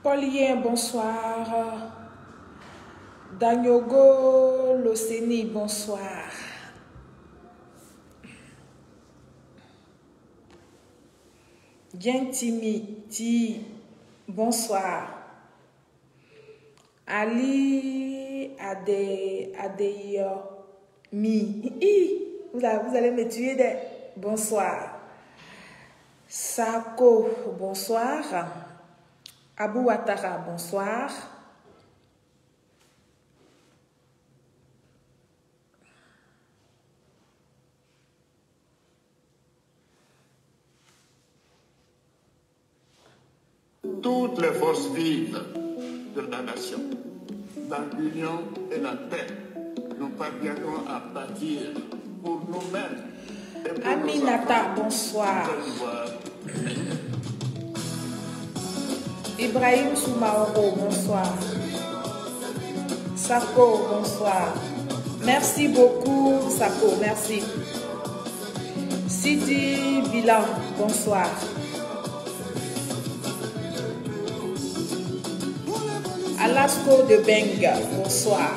Paulien, bonsoir. Danyogo Loseni, bonsoir. Gentimi, Ti, bonsoir. Ali Adeyo, vous allez me tuer de bonsoir. Sako, bonsoir. Abou Ouattara, bonsoir. Toutes les forces vives de la nation, dans l'union et la paix, nous parviendrons à bâtir pour nous-mêmes. Aminata, bonsoir. Ibrahim Soumaoro, bonsoir. Sako, bonsoir. Merci beaucoup, Sako, merci. Sidi Bilan, bonsoir. Alasko de Benga, bonsoir.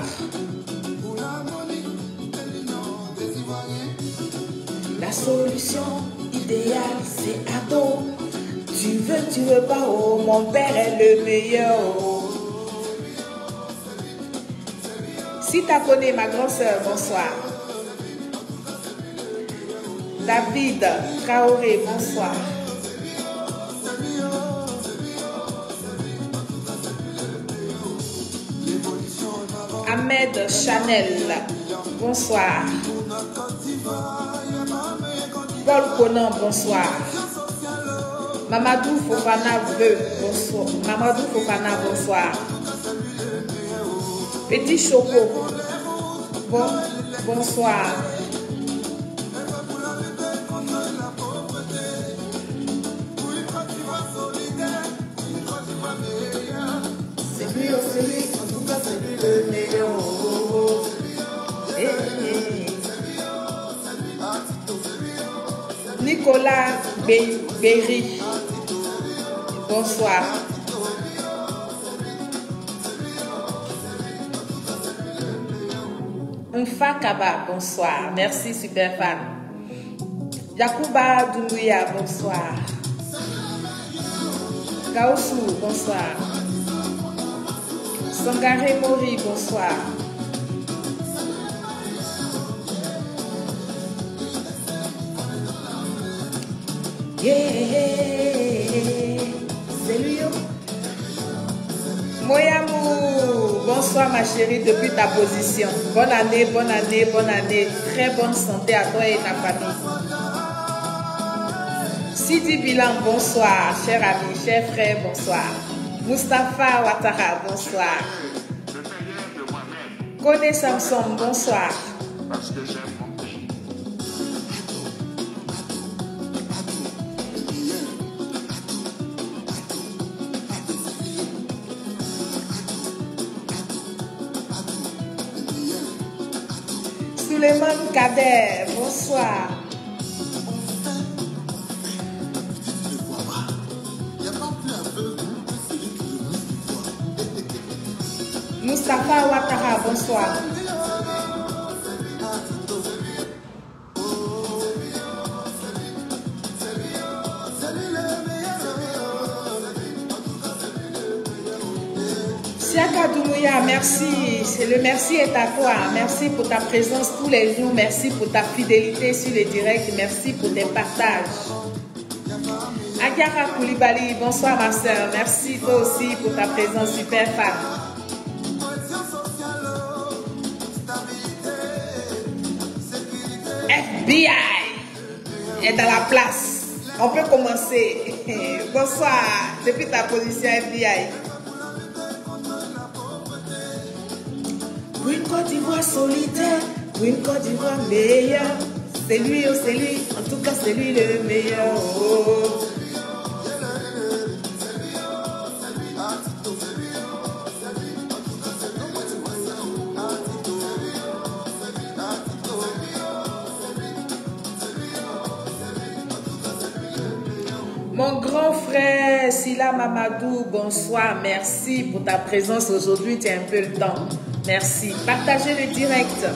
La solution idéale, c'est ado. Tu veux pas, oh, mon père est le meilleur. Oh. Si tu connais ma grande soeur, bonsoir. David Traoré, bonsoir. Ahmed Chanel, bonsoir. Paul Conan, bonsoir. Mamadou Fofana bonsoir. Mamadou Fofana, bonsoir. Petit Choco, bonsoir. C'est lui, en tout cas c'est lui le meilleur. Nicolas Berry, bonsoir. Unfa Kaba, bonsoir. Merci, super fan. Yakuba Doumbouya, bonsoir. Gaoussou, bonsoir. Sangaré Mori, bonsoir. C'est lui. Moyamou, bonsoir ma chérie depuis ta position. Bonne année, bonne année, bonne année. Très bonne santé à toi et ta famille. Sidi Bilan, bonsoir. Cher ami, cher frère, bonsoir. Mustapha Ouattara, bonsoir. Kone Samson, bonsoir. Suleiman Kader, bonsoir. Mustapha Ouattara, bonsoir. Siaka Doumbouya, merci. Le merci est à toi. Merci pour ta présence tous les jours. Merci pour ta fidélité sur les directs. Merci pour tes partages. Agara Koulibaly, bonsoir ma soeur. Merci toi aussi pour ta présence, super fan. FBI est dans la place. On peut commencer. Bonsoir, depuis ta position FBI. Pour une Côte d'Ivoire solitaire, pour une Côte d'Ivoire meilleure. C'est lui, oh, c'est lui, en tout cas c'est lui le meilleur. Oh. Mon grand frère Silla Mamadou, bonsoir. Merci pour ta présence aujourd'hui. Tu as un peu le temps. Merci. Partagez le direct.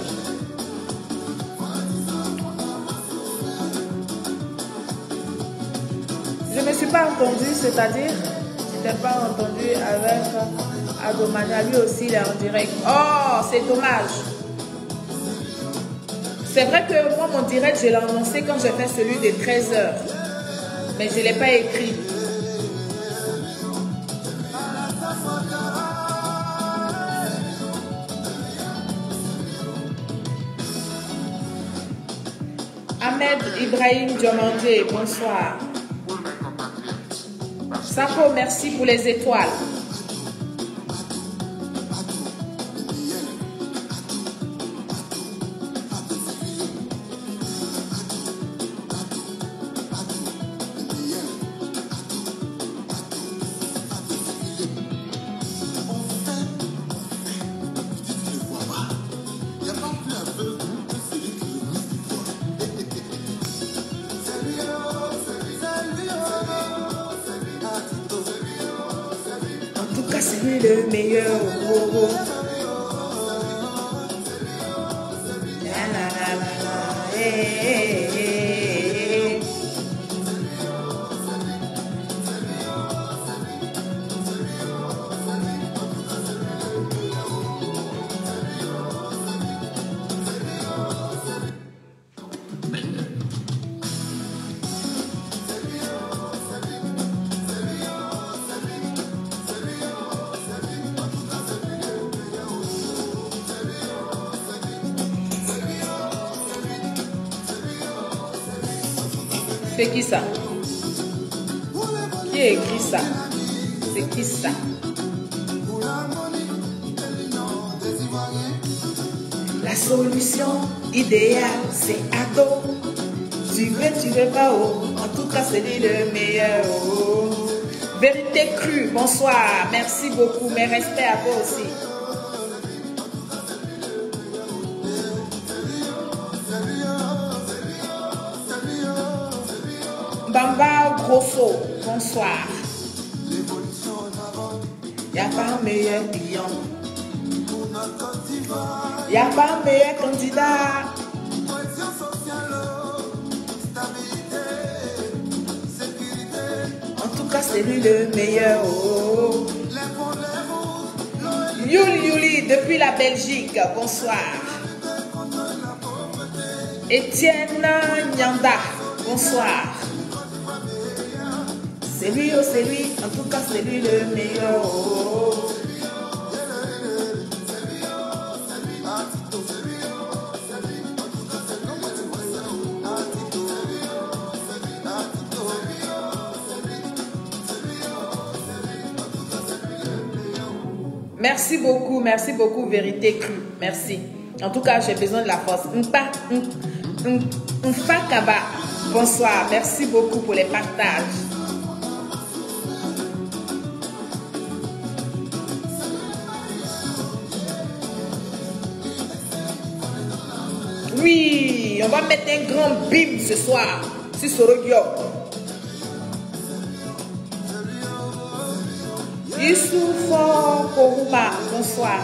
Je ne me suis pas entendue, c'est-à-dire, je n'ai pas entendu avec Adomania. Lui aussi, il est en direct. Oh, c'est dommage. C'est vrai que moi, mon direct, je l'ai annoncé quand j'ai fait celui de 13h. Mais je ne l'ai pas écrit. Ahmed Ibrahim Diomandé, bonsoir. Sako, merci pour les étoiles. C'est lui le meilleur. Oh, oh. La, la, la, la, la. Hey, hey, hey. C'est qui ça? Qui a écrit ça? C'est qui ça? La solution idéale, c'est ado. Tu veux pas, oh. En tout cas, c'est lui le meilleur. Oh. Vérité crue, bonsoir. Merci beaucoup. Mes respects à toi aussi. Bamba Grosso, bonsoir. Y'a pas un meilleur client. Y'a pas un meilleur candidat. En tout cas, c'est lui le meilleur. Oh. Yuli, depuis la Belgique, bonsoir. Étienne Nyanda, bonsoir. C'est lui, oh, c'est lui. En tout cas, c'est lui le meilleur. Oh. Merci beaucoup, Vérité crue. Merci. En tout cas, j'ai besoin de la force. Fakaba, bonsoir. Merci beaucoup pour les partages. Oui, on va mettre un grand bim ce soir sur Sorogio. Youssouf Kourouba, bonsoir.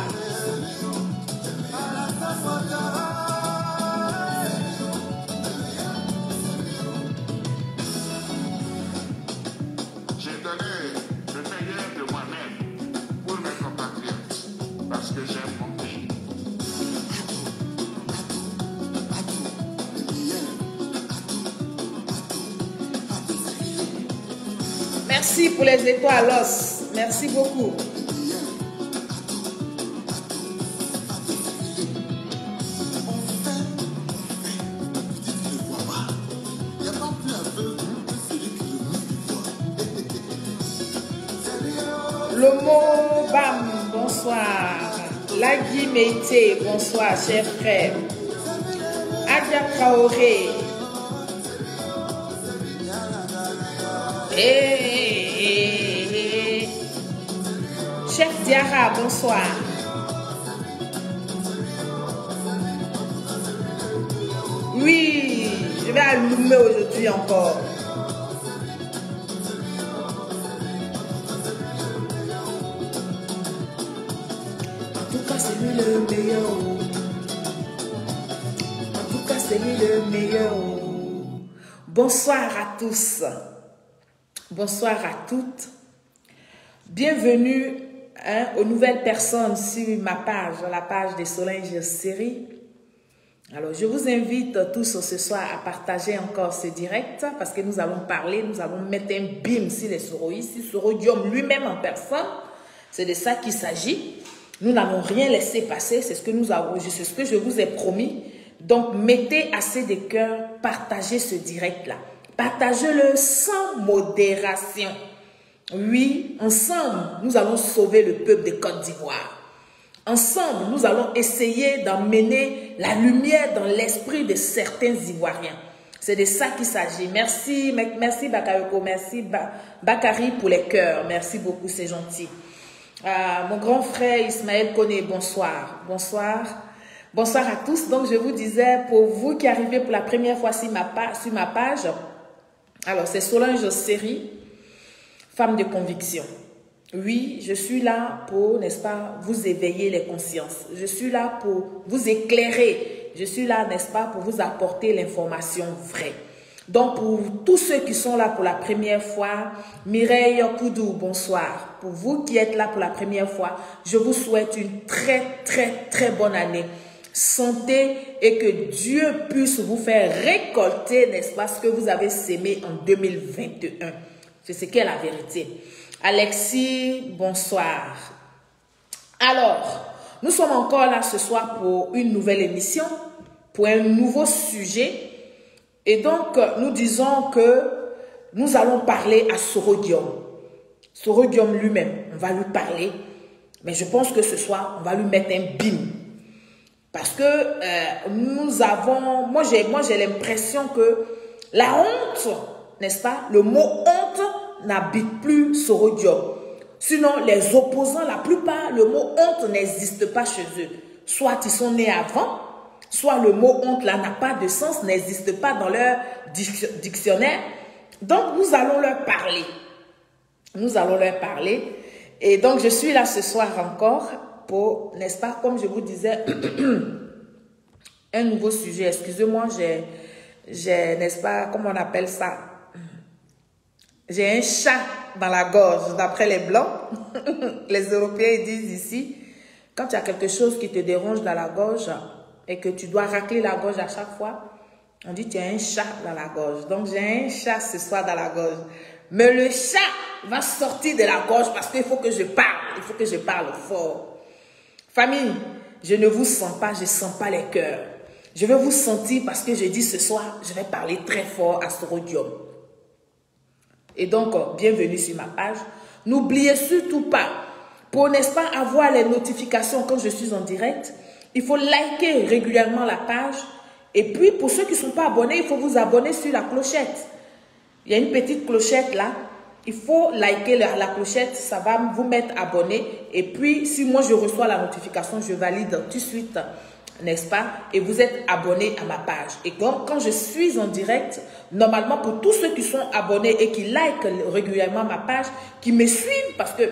J'ai donné le meilleur de moi-même pour mes compatriotes parce que j'aime mon pays. Merci pour les étoiles, Los. Merci beaucoup. Lomo Bam, bonsoir. Lagui Mété, bonsoir, cher frère. Adia Traoré. Chef Diara, bonsoir. Oui, je vais allumer aujourd'hui encore. meilleur. En tout cas, c'est lui le meilleur. Bonsoir à tous. Bonsoir à toutes. Bienvenue aux nouvelles personnes sur ma page, la page de Solange Série. Alors, je vous invite tous ce soir à partager encore ce direct parce que nous allons parler, nous allons mettre un bim sur les soroïs, sur Sorodium lui-même en personne. C'est de ça qu'il s'agit. Nous n'avons rien laissé passer, c'est ce que c'est ce que je vous ai promis. Donc, mettez assez de cœur, partagez ce direct-là. Partagez-le sans modération. Oui, ensemble, nous allons sauver le peuple de Côte d'Ivoire. Ensemble, nous allons essayer d'emmener la lumière dans l'esprit de certains Ivoiriens. C'est de ça qu'il s'agit. Merci, merci Bakayoko, merci Bakary pour les cœurs. Merci beaucoup, c'est gentil. Mon grand frère Ismaël Koné, bonsoir. Bonsoir. Bonsoir à tous. Donc, je vous disais, pour vous qui arrivez pour la première fois sur ma page, alors c'est Solange Série, femme de conviction. Oui, je suis là pour, n'est-ce pas, vous éveiller les consciences. Je suis là pour vous éclairer. Je suis là, n'est-ce pas, pour vous apporter l'information vraie. Donc, pour tous ceux qui sont là pour la première fois, Mireille Koudou, bonsoir. Pour vous qui êtes là pour la première fois, je vous souhaite une très bonne année. Santé et que Dieu puisse vous faire récolter, n'est-ce pas, ce que vous avez sémé en 2021. C'est ce qu'est la vérité. Alexis, bonsoir. Alors, nous sommes encore là ce soir pour une nouvelle émission, pour un nouveau sujet. Et donc, nous disons que nous allons parler à Sorodium. Sorodium lui-même, on va lui parler. Mais je pense que ce soir, on va lui mettre un bim. Parce que nous avons, moi j'ai l'impression que la honte, n'est-ce pas, le mot honte n'habite plus Sorodium. Sinon, les opposants, la plupart, le mot honte n'existe pas chez eux. Soit ils sont nés avant, soit le mot honte là n'a pas de sens, n'existe pas dans leur dictionnaire. Donc, nous allons leur parler. Nous allons leur parler. Et donc, je suis là ce soir encore pour, n'est-ce pas, comme je vous disais, un nouveau sujet. Excusez-moi, j'ai, n'est-ce pas, comment on appelle ça? J'ai un chat dans la gorge, d'après les Blancs. Les Européens ils disent ici, quand tu as quelque chose qui te dérange dans la gorge et que tu dois racler la gorge à chaque fois, on dit tu as un chat dans la gorge. Donc j'ai un chat ce soir dans la gorge. Mais le chat va sortir de la gorge parce qu'il faut que je parle. Il faut que je parle fort. Famille, je ne vous sens pas, je ne sens pas les cœurs. Je vais vous sentir parce que je dis ce soir, je vais parler très fort à Sorodium. Et donc, bienvenue sur ma page. N'oubliez surtout pas, pour n'est-ce pas avoir les notifications quand je suis en direct, il faut liker régulièrement la page. Et puis, pour ceux qui ne sont pas abonnés, il faut vous abonner sur la clochette. Il y a une petite clochette là. Il faut liker la clochette, ça va vous mettre abonné. Et puis, si moi je reçois la notification, je valide tout de suite, n'est-ce pas? Et vous êtes abonné à ma page. Et donc, quand je suis en direct, normalement, pour tous ceux qui sont abonnés et qui likent régulièrement ma page, qui me suivent, parce que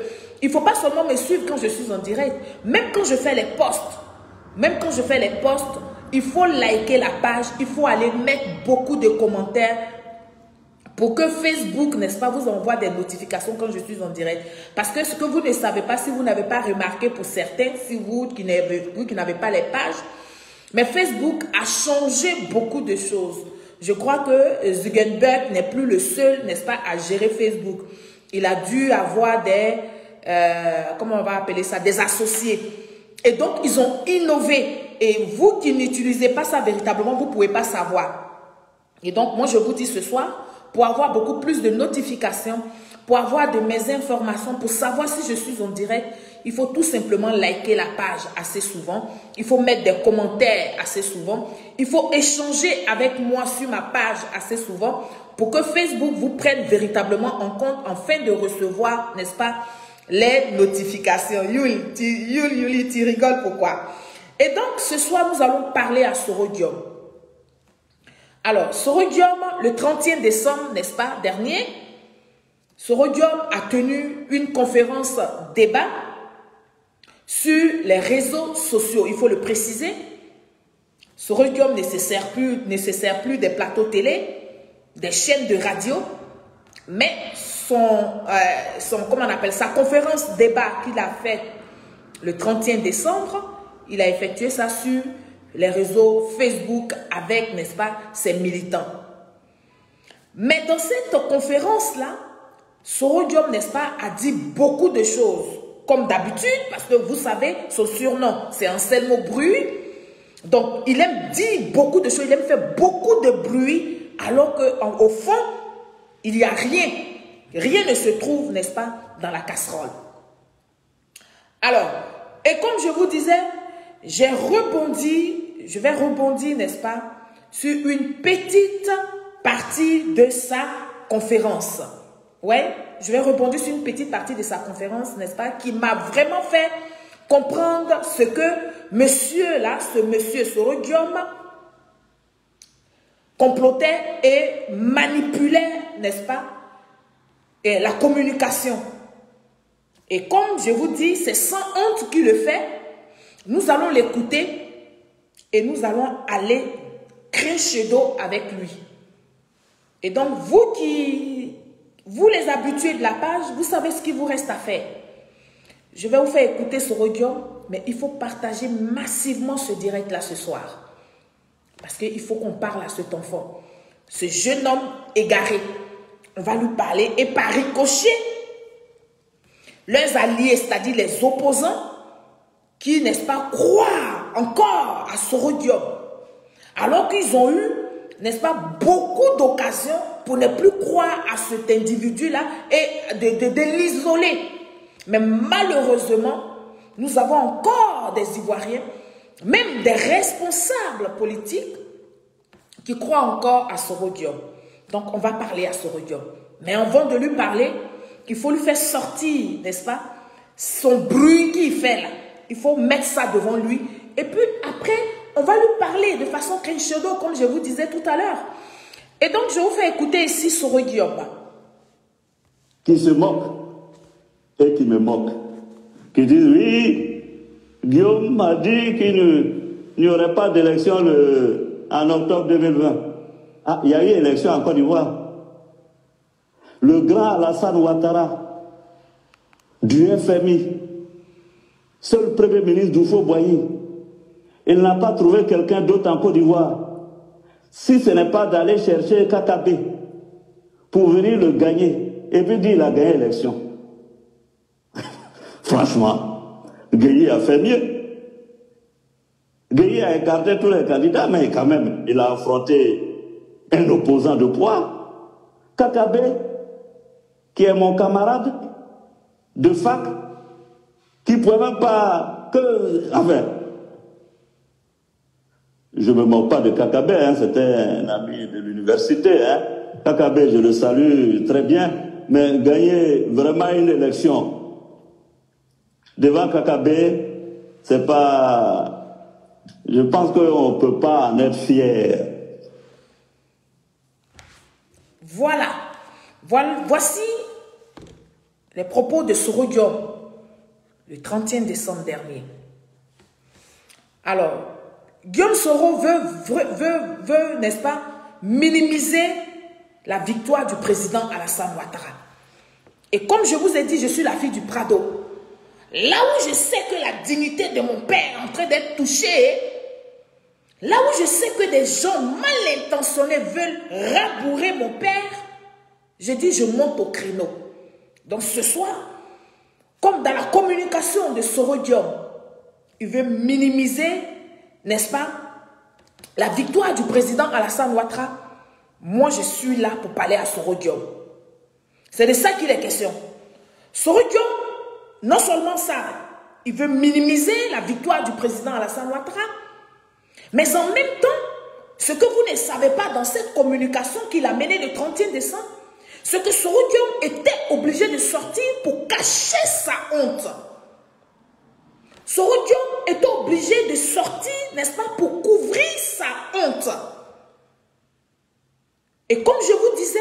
il ne faut pas seulement me suivre quand je suis en direct, même quand je fais les posts, il faut liker la page, il faut aller mettre beaucoup de commentaires pour que Facebook, n'est-ce pas, vous envoie des notifications quand je suis en direct. Parce que ce que vous ne savez pas, si vous n'avez pas remarqué pour certains, si vous qui n'avez pas les pages, mais Facebook a changé beaucoup de choses. Je crois que Zuckerberg n'est plus le seul, n'est-ce pas, à gérer Facebook. Il a dû avoir des, comment on va appeler ça, des associés. Et donc, ils ont innové. Et vous qui n'utilisez pas ça véritablement, vous ne pouvez pas savoir. Et donc, moi, je vous dis ce soir, pour avoir beaucoup plus de notifications, pour avoir de mes informations, pour savoir si je suis en direct, il faut tout simplement liker la page assez souvent. Il faut mettre des commentaires assez souvent. Il faut échanger avec moi sur ma page assez souvent pour que Facebook vous prenne véritablement en compte afin de recevoir, n'est-ce pas, les notifications. Yuli, tu rigoles pourquoi? Et donc, ce soir, nous allons parler à Sorodium. Alors, Sorodium, le 31 décembre, n'est-ce pas, dernier, Sorodium a tenu une conférence débat sur les réseaux sociaux. Il faut le préciser. Sorodium ne se sert plus des plateaux télé, des chaînes de radio, mais comment on appelle ça, conférence débat qu'il a fait le 31 décembre, il a effectué ça sur les réseaux Facebook avec, n'est-ce pas, ses militants. Mais dans cette conférence-là, Sorodium, n'est-ce pas, a dit beaucoup de choses, comme d'habitude, parce que vous savez, son surnom, c'est Anselmo Bruit. Donc, il aime dire beaucoup de choses, il aime faire beaucoup de bruit, alors qu'au fond, il n'y a rien. Rien ne se trouve, n'est-ce pas, dans la casserole. Alors, et comme je vous disais, je vais rebondir, n'est-ce pas, sur une petite partie de sa conférence. Ouais, je vais rebondir sur une petite partie de sa conférence, n'est-ce pas, qui m'a vraiment fait comprendre ce que ce monsieur Sorodium complotait et manipulait, n'est-ce pas, et la communication. Et comme je vous dis, c'est sans honte qu'il le fait. Nous allons l'écouter et nous allons aller crescendo avec lui. Et donc, vous les habitués de la page, vous savez ce qu'il vous reste à faire. Je vais vous faire écouter Sorodium, mais il faut partager massivement ce direct-là ce soir. Parce qu'il faut qu'on parle à cet enfant, ce jeune homme égaré. On va lui parler et par ricochet, leurs alliés, c'est-à-dire les opposants, qui, n'est-ce pas, croient encore à Sorodium. Alors qu'ils ont eu, n'est-ce pas, beaucoup d'occasions pour ne plus croire à cet individu-là et de l'isoler. Mais malheureusement, nous avons encore des Ivoiriens, même des responsables politiques, qui croient encore à Sorodium. Donc, on va parler à Sorodium. Mais avant de lui parler, il faut lui faire sortir, n'est-ce pas, son bruit qu'il fait là. Il faut mettre ça devant lui. Et puis après, on va lui parler de façon crescendo, comme je vous disais tout à l'heure. Et donc, je vous fais écouter ici Sorodium. Qui se moque et qui me moque. Qui disent, oui, Guillaume m'a dit qu'il n'y aurait pas d'élection en octobre 2020. Ah, il y a eu élection en Côte d'Ivoire. Le grand Alassane Ouattara, du FMI, seul premier ministre d'Oufo-Boigny, il n'a pas trouvé quelqu'un d'autre en Côte d'Ivoire. Si ce n'est pas d'aller chercher Kakabé pour venir le gagner, et puis dire qu'il a gagné l'élection. Franchement, Gueye a fait mieux. Gueye a écarté tous les candidats, mais quand même, il a affronté un opposant de poids. Kakabé, qui est mon camarade de fac, qui ne pouvait même pas enfin, je ne me moque pas de Kakabé, hein, c'était un ami de l'université. Hein. Kakabé, je le salue très bien, mais gagner vraiment une élection devant Kakabé, c'est pas... Je pense qu'on ne peut pas en être fier. Voilà. Voici les propos de Sorodium le 31 décembre dernier. Alors, Guillaume Soro veut, n'est-ce pas, minimiser la victoire du président Alassane Ouattara. Et comme je vous ai dit, je suis la fille du Prado. Là où je sais que la dignité de mon père est en train d'être touchée, là où je sais que des gens mal intentionnés veulent rabourer mon père, je dis je monte au créneau. Donc ce soir, comme dans la communication de Sorodium, il veut minimiser, n'est-ce pas, la victoire du président Alassane Ouattara. Moi, je suis là pour parler à Sorodium. C'est de ça qu'il est question. Sorodium, non seulement ça, il veut minimiser la victoire du président Alassane Ouattara, mais en même temps, ce que vous ne savez pas dans cette communication qu'il a menée le 31 décembre, c'est que Sorodium était obligé de sortir pour cacher sa honte. Sorodium était obligé de sortir, n'est-ce pas, pour couvrir sa honte. Et comme je vous disais,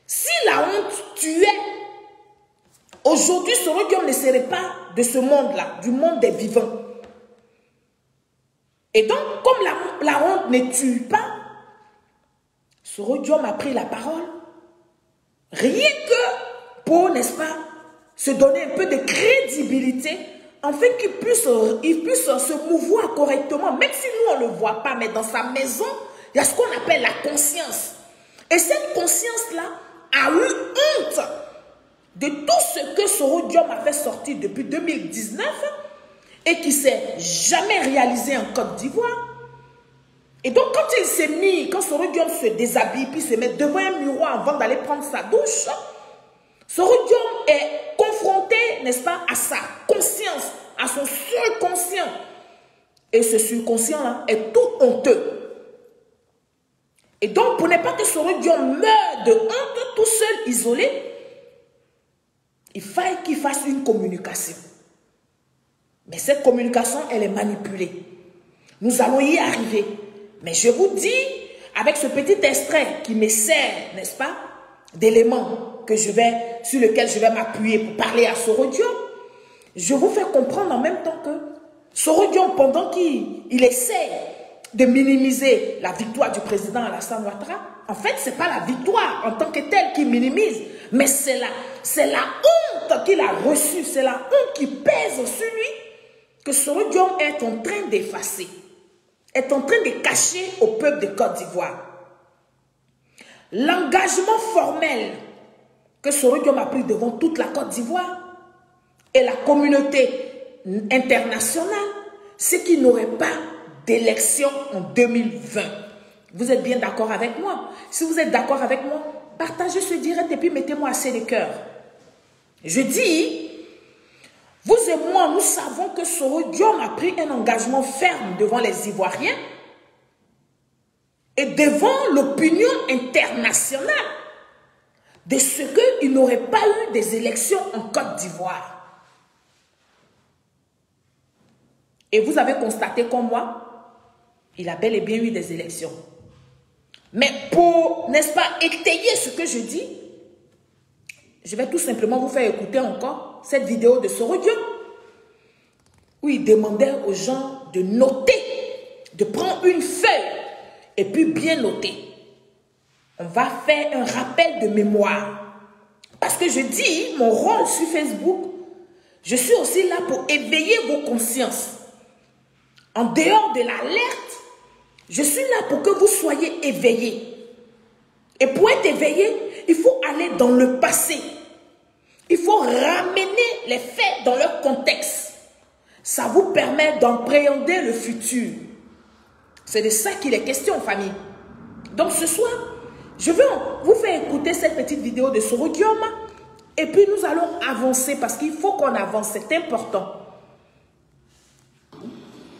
si la honte tuait, Aujourd'hui, Soro Diom ne serait pas de ce monde-là, du monde des vivants. Et donc, comme la honte ne tue pas, Soro Diom a pris la parole, rien que pour, n'est-ce pas, se donner un peu de crédibilité, afin qu'il puisse se mouvoir correctement, même si nous on ne le voit pas, mais dans sa maison, il y a ce qu'on appelle la conscience. Et cette conscience-là a eu honte de tout ce que Soro Diom a fait sortir depuis 2019 et qui ne s'est jamais réalisé en Côte d'Ivoire. Et donc quand il s'est mis, quand Soro Diom se déshabille, puis se met devant un miroir avant d'aller prendre sa douche, Soro Diom est confronté, n'est-ce pas, à sa conscience, à son subconscient. Et ce subconscient-là est tout honteux. Et donc, pour ne pas que Soro Diom meure de honte, tout seul, isolé, il faille qu'il fasse une communication. Mais cette communication, elle est manipulée. Nous allons y arriver. Mais je vous dis, avec ce petit extrait qui me sert, n'est-ce pas, d'éléments sur lequel je vais m'appuyer pour parler à Soro Diom, je vous fais comprendre en même temps que Soro Diom, pendant qu'il essaie de minimiser la victoire du président Alassane Ouattara, en fait, ce n'est pas la victoire en tant que telle qu'il minimise, mais c'est la honte qu'il a reçue, c'est la honte qui pèse sur lui, que Soro Diom est en train d'effacer, est en train de cacher au peuple de Côte d'Ivoire. L'engagement formel que Soro Diom a pris devant toute la Côte d'Ivoire et la communauté internationale, c'est qu'il n'aurait pas d'élection en 2020. Vous êtes bien d'accord avec moi? Si vous êtes d'accord avec moi, partagez ce direct et puis mettez-moi assez de cœur. Je dis, vous et moi, nous savons que Soro Diom a pris un engagement ferme devant les Ivoiriens et devant l'opinion internationale de ce qu'il n'aurait pas eu des élections en Côte d'Ivoire. Et vous avez constaté comme moi, il a bel et bien eu des élections. Mais pour, n'est-ce pas, étayer ce que je dis, je vais tout simplement vous faire écouter encore cette vidéo de Soro Diom, où il demandait aux gens de noter, de prendre une feuille et puis bien noter. On va faire un rappel de mémoire. Parce que je dis, mon rôle sur Facebook, je suis aussi là pour éveiller vos consciences. En dehors de l'alerte, je suis là pour que vous soyez éveillés. Et pour être éveillé, il faut aller dans le passé. Il faut ramener les faits dans leur contexte. Ça vous permet d'appréhender le futur. C'est de ça qu'il est question, famille. Donc ce soir, je vais vous faire écouter cette petite vidéo de Soro Diom. Et puis nous allons avancer parce qu'il faut qu'on avance. C'est important.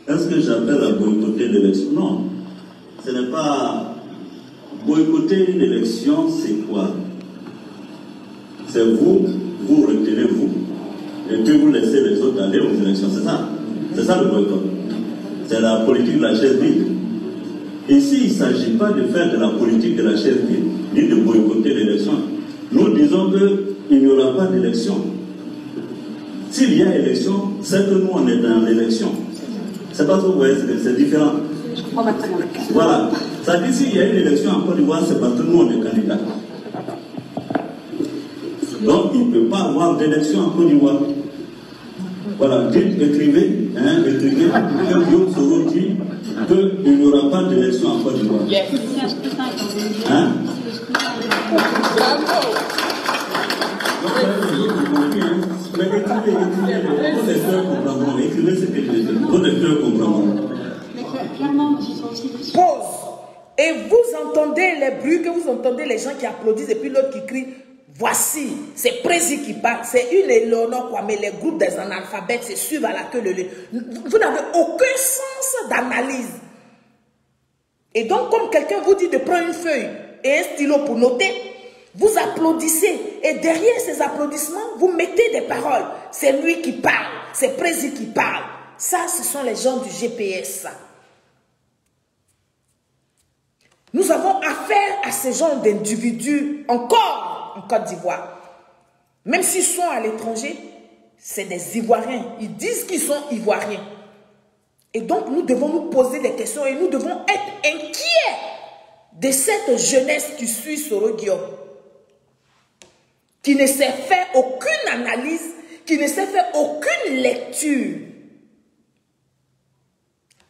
Est-ce que j'appelle à boycotter l'élection? Non. Ce n'est pas... Boycotter l'élection, c'est quoi? C'est vous retenez vous, et puis vous laissez les autres aller aux élections. C'est ça. C'est ça le boycott. C'est la politique de la chaise vide. Ici, il ne s'agit pas de faire de la politique de la chaise vide, ni de boycotter l'élection. Nous disons qu'il n'y aura pas d'élection. S'il y a élection, c'est que nous, on est dans l'élection. C'est pas trop, vous voyez, c'est différent. Voilà. Ça dit, s'il y a une élection en Côte d'Ivoire, c'est parce que nous, on est candidats. Donc, il ne peut pas avoir d'élection en Côte d'Ivoire. Voilà, écrivez, que Guillaume Soro dit qu'il n'y aura pas d'élection en Côte d'Ivoire. Hein? Écrivez ce que je dis. Vos lecteurs comprendront. Pause. Et vous entendez les bruits, que vous entendez les gens qui applaudissent et puis l'autre qui crie. Voici, c'est Prési qui parle, c'est une Éléonore quoi, mais les groupes des analphabètes se suivent à la queue leu. Vous n'avez aucun sens d'analyse. Et donc, comme quelqu'un vous dit de prendre une feuille et un stylo pour noter, vous applaudissez. Et derrière ces applaudissements, vous mettez des paroles. C'est lui qui parle, c'est Prési qui parle. Ça, ce sont les gens du GPS. Ça. Nous avons affaire à ces gens d'individus encore en Côte d'Ivoire. Même s'ils sont à l'étranger, c'est des Ivoiriens. Ils disent qu'ils sont Ivoiriens. Et donc, nous devons nous poser des questions et nous devons être inquiets de cette jeunesse qui suit Soro Diop, qui ne s'est fait aucune analyse, qui ne s'est fait aucune lecture.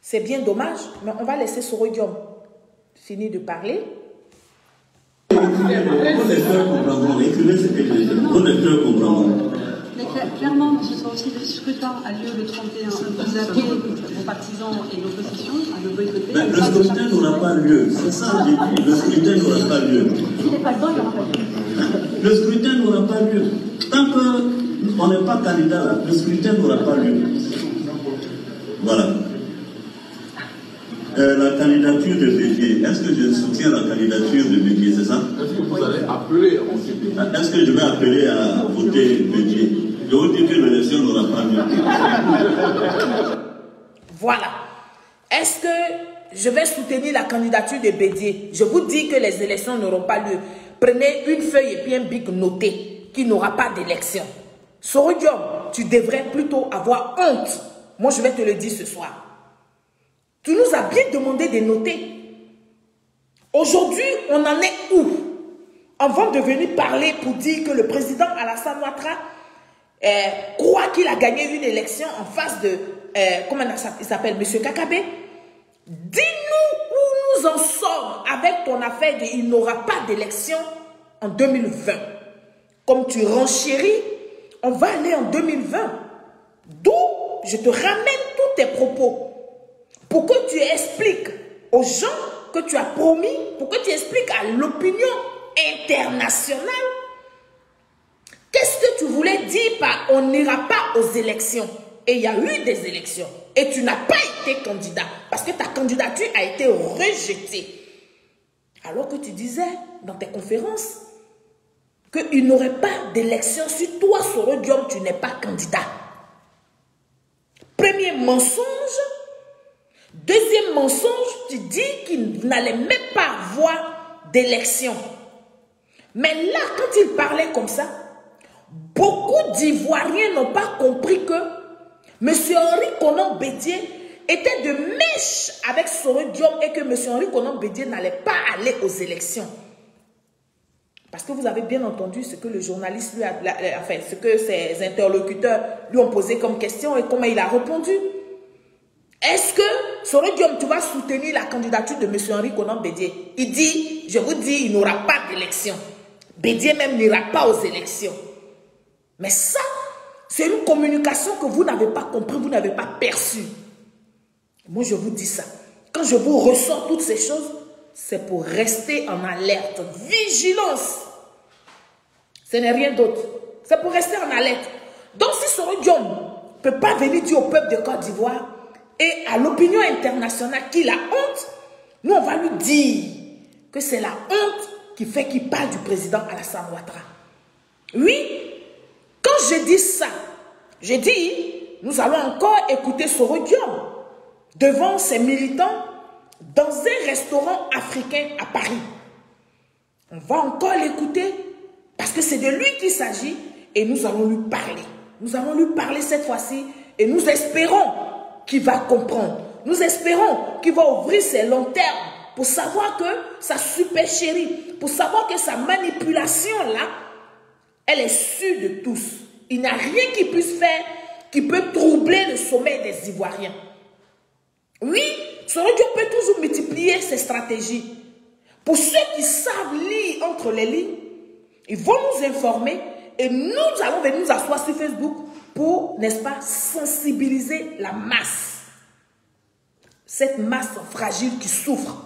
C'est bien dommage, mais on va laisser Soro Diop finir de parler. Écrivez ce que je dis. Vos lecteurs comprendront. Mais clairement, ce sera aussi le scrutin a lieu le 31. Vous appelez vos partisans et l'opposition à le boycotter. Mais le scrutin n'aura pas lieu. C'est ça, j'ai dit. Le scrutin n'aura pas lieu. S'il n'est pas dedans, il n'y aura pas lieu. Le scrutin n'aura pas lieu. Tant qu'on n'est pas candidat là, le scrutin n'aura pas lieu. Voilà. La candidature de Bédié, est-ce que je soutiens la candidature de Bédié, c'est ça? Est-ce que vous allez appeler à voter? Est-ce que je vais appeler à voter Bédié? Je vous dis que l'élection n'aura pas lieu. Voilà. Est-ce que je vais soutenir la candidature de Bédié? Je vous dis que les élections n'auront pas lieu. Prenez une feuille et puis un bic noté qu'il n'aura pas d'élection. Soro Diop, tu devrais plutôt avoir honte. Moi, je vais te le dire ce soir. Tu nous as bien demandé de noter. Aujourd'hui, on en est où? Avant de venir parler pour dire que le président Alassane Ouattara croit qu'il a gagné une élection en face de, comment il s'appelle, M. Kakabé. Dis-nous où nous en sommes avec ton affaire de il n'aura pas d'élection en 2020. Comme tu renchéris, on va aller en 2020. D'où je te ramène tous tes propos. Pour que tu expliques aux gens que tu as promis, pour que tu expliques à l'opinion internationale, qu'est-ce que tu voulais dire par on n'ira pas aux élections. Et il y a eu des élections. Et tu n'as pas été candidat. Parce que ta candidature a été rejetée. Alors que tu disais dans tes conférences qu'il n'aurait pas d'élection si toi, Soro Diop, tu n'es pas candidat. Premier mensonge. Deuxième mensonge, tu dis qu'il n'allait même pas avoir d'élection. Mais là, quand il parlait comme ça, beaucoup d'Ivoiriens n'ont pas compris que M. Henri Konan Bédié était de mèche avec Soro Diop et que M. Henri Konan Bédié n'allait pas aller aux élections. Parce que vous avez bien entendu ce que le journaliste lui a, enfin, ce que ses interlocuteurs lui ont posé comme question et comment il a répondu. Est-ce que Soro Diop, tu vas soutenir la candidature de M. Henri Konan Bédié? Il dit, je vous dis, il n'aura pas d'élection. Bédié même n'ira pas aux élections. Mais ça, c'est une communication que vous n'avez pas compris, vous n'avez pas perçue. Moi, je vous dis ça. Quand je vous ressors toutes ces choses, c'est pour rester en alerte. Vigilance. Ce n'est rien d'autre. C'est pour rester en alerte. Donc, si Soro Diop ne peut pas venir dire au peuple de Côte d'Ivoire et à l'opinion internationale qu'il a honte, nous, on va lui dire que c'est la honte qui fait qu'il parle du président Alassane Ouattara. Oui, quand je dis ça, je dis, nous allons encore écouter Soro Diop devant ses militants dans un restaurant africain à Paris. On va encore l'écouter parce que c'est de lui qu'il s'agit et nous allons lui parler. Nous allons lui parler cette fois-ci et nous espérons qu'il va comprendre. Nous espérons qu'il va ouvrir ses lanternes pour savoir que sa supercherie, pour savoir que sa manipulation-là, elle est sûre de tous. Il n'y a rien qu'il puisse faire qui peut troubler le sommeil des Ivoiriens. Oui, Soro Diop peut toujours multiplier ses stratégies. Pour ceux qui savent lire entre les lignes, ils vont nous informer et nous allons venir nous asseoir sur Facebook pour, n'est-ce pas, sensibiliser la masse. Cette masse fragile qui souffre.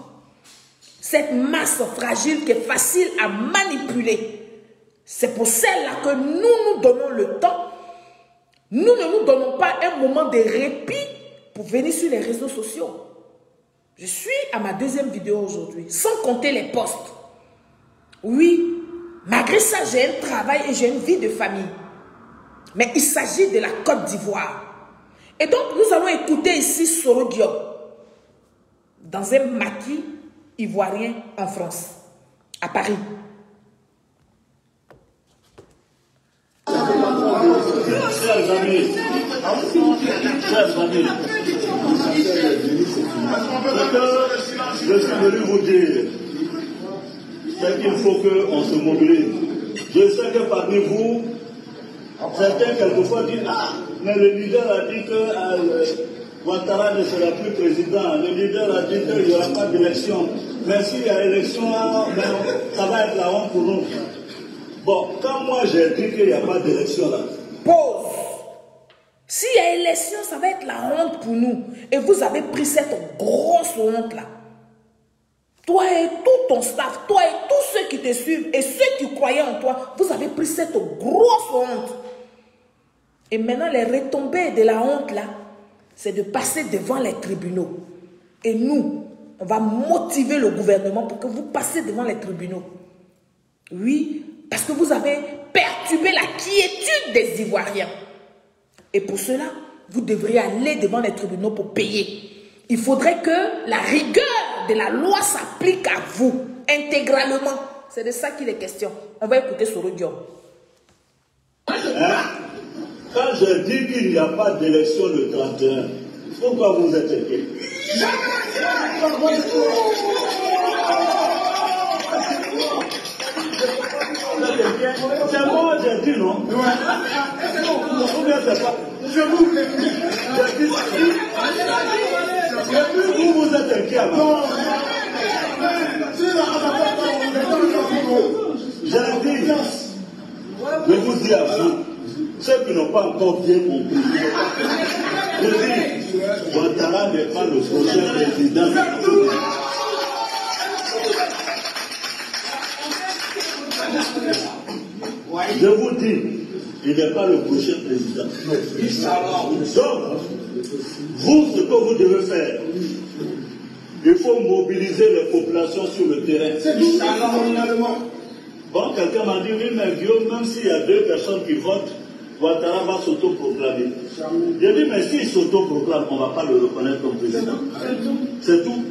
Cette masse fragile qui est facile à manipuler. C'est pour celle-là que nous nous donnons le temps. Nous ne nous donnons pas un moment de répit pour venir sur les réseaux sociaux. Je suis à ma deuxième vidéo aujourd'hui, sans compter les posts. Oui, malgré ça, j'ai un travail et j'ai une vie de famille. Mais il s'agit de la Côte d'Ivoire. Et donc, nous allons écouter ici Soro Diop dans un maquis ivoirien en France, à Paris. amis, ce que je suis venu vous dire, c'est qu'il faut qu'on se mobilise. Je sais que parmi vous, certains quelquefois disent, ah, mais le leader a dit que Ouattara ne sera plus président, le leader a dit qu'il n'y aura pas d'élection. Mais s'il y a élection, ça va être la honte pour nous. Bon, quand moi j'ai dit qu'il n'y a pas d'élection là. Pause. S'il y a élection, ça va être la honte pour nous. Et vous avez pris cette grosse honte là. Toi et tout ton staff, toi et tous ceux qui te suivent et ceux qui croyaient en toi, vous avez pris cette grosse honte. Et maintenant, les retombées de la honte là, c'est de passer devant les tribunaux. Et nous, on va motiver le gouvernement pour que vous passiez devant les tribunaux. Oui, parce que vous avez perturbé la quiétude des Ivoiriens. Et pour cela, vous devriez aller devant les tribunaux pour payer. Il faudrait que la rigueur de la loi s'applique à vous, intégralement. C'est de ça qu'il est question. On va écouter Soro Diom. Quand je dis qu'il n'y a pas d'élection le 31, pourquoi vous êtes inquiets? C'est moi, j'ai dit non. Ou bien c'est pas. Je vous l'ai dit. J'ai dit ça. Et puis vous êtes inquiets. J'ai dit, je vous dis à vous, ceux qui n'ont pas encore bien compris, je dis, Ouattara n'est pas le prochain président de la République. Je vous dis, il n'est pas le prochain président. Donc, vous, ce que vous devez faire, il faut mobiliser les populations sur le terrain. Bon, quelqu'un m'a dit, oui, mais Guillaume, même s'il y a 2 personnes qui votent, Ouattara va s'autoproclamer. J'ai dit, mais s'il s'autoproclame, on ne va pas le reconnaître comme président. C'est tout.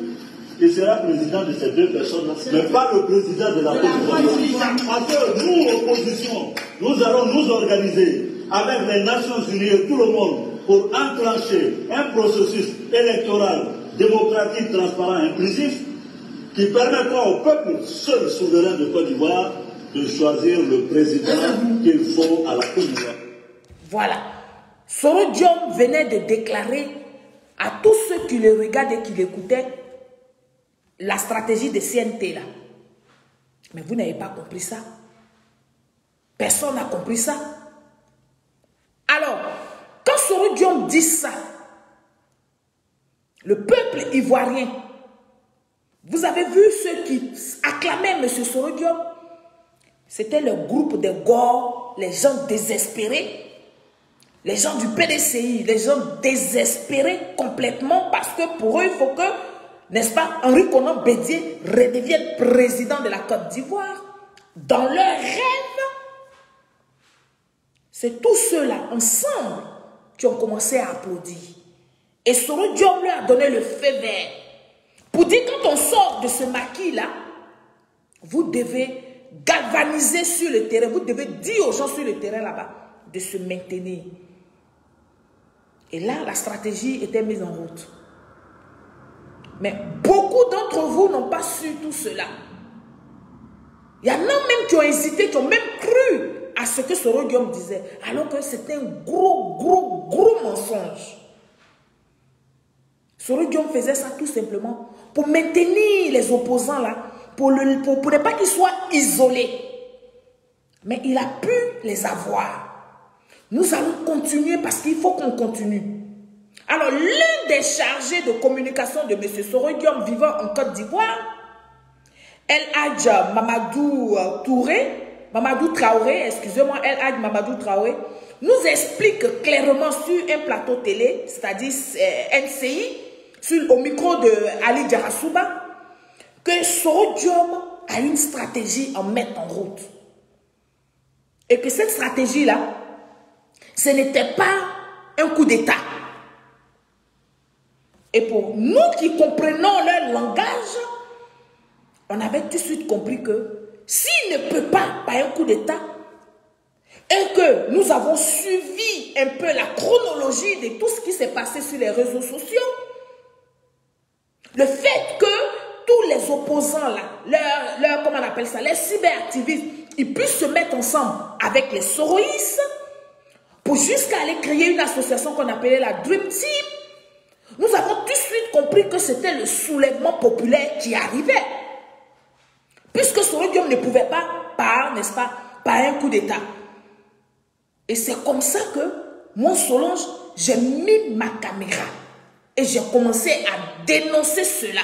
Il sera président de ces 2 personnes, mais pas le président de la population. Parce que nous, opposition, nous allons nous organiser avec les Nations Unies et tout le monde pour enclencher un processus électoral démocratique, transparent, inclusif, qui permettra au peuple seul souverain de Côte d'Ivoire de choisir le président qu'il faut à la Côte d'Ivoire. Voilà. Soro Diom venait de déclarer à tous ceux qui le regardaient et qui l'écoutaient la stratégie de CNT là. Mais vous n'avez pas compris ça. Personne n'a compris ça. Alors, quand Soro Diom dit ça, le peuple ivoirien, vous avez vu ceux qui acclamaient M. Soro Diom, c'était le groupe de Gore, les gens désespérés, les gens du PDCI, les gens désespérés complètement parce que pour eux, il faut que, n'est-ce pas, Henri Konan Bédié redevienne président de la Côte d'Ivoire. Dans leur rêve, c'est tous ceux-là, ensemble, qui ont commencé à applaudir. Et Soro Diom leur a donné le feu vert. Pour dire, quand on sort de ce maquis-là, vous devez galvaniser sur le terrain, vous devez dire aux gens sur le terrain là-bas de se maintenir. Et là, la stratégie était mise en route. Mais beaucoup d'entre vous n'ont pas su tout cela. Il y en a même qui ont hésité, qui ont même cru à ce que Soro Diom disait, alors que c'était un gros mensonge. Soro Diom faisait ça tout simplement pour maintenir les opposants là, pour ne pas qu'ils soient isolés. Mais il a pu les avoir. Nous allons continuer parce qu'il faut qu'on continue. Alors, l'un des chargés de communication de M. Soro Diom vivant en Côte d'Ivoire, El Hadj Mamadou Traoré, excusez-moi, El Hadj Mamadou Traoré, nous explique clairement sur un plateau télé, c'est-à-dire NCI, au micro de Ali Djarasouba, que Soro Diom a une stratégie à mettre en route. Et que cette stratégie-là, ce n'était pas un coup d'État. Et pour nous qui comprenons leur langage, on avait tout de suite compris que s'il ne peut pas, par un coup d'État, et que nous avons suivi un peu la chronologie de tout ce qui s'est passé sur les réseaux sociaux, le fait que tous les opposants, là, comment on appelle ça, les cyberactivistes, ils puissent se mettre ensemble avec les soroïstes pour jusqu'à aller créer une association qu'on appelait la Dream Team, nous avons tout de suite compris que c'était le soulèvement populaire qui arrivait. Puisque Soro-Diom ne pouvait pas, n'est-ce pas, par un coup d'État. Et c'est comme ça que, moi, Solange, j'ai mis ma caméra et j'ai commencé à dénoncer cela.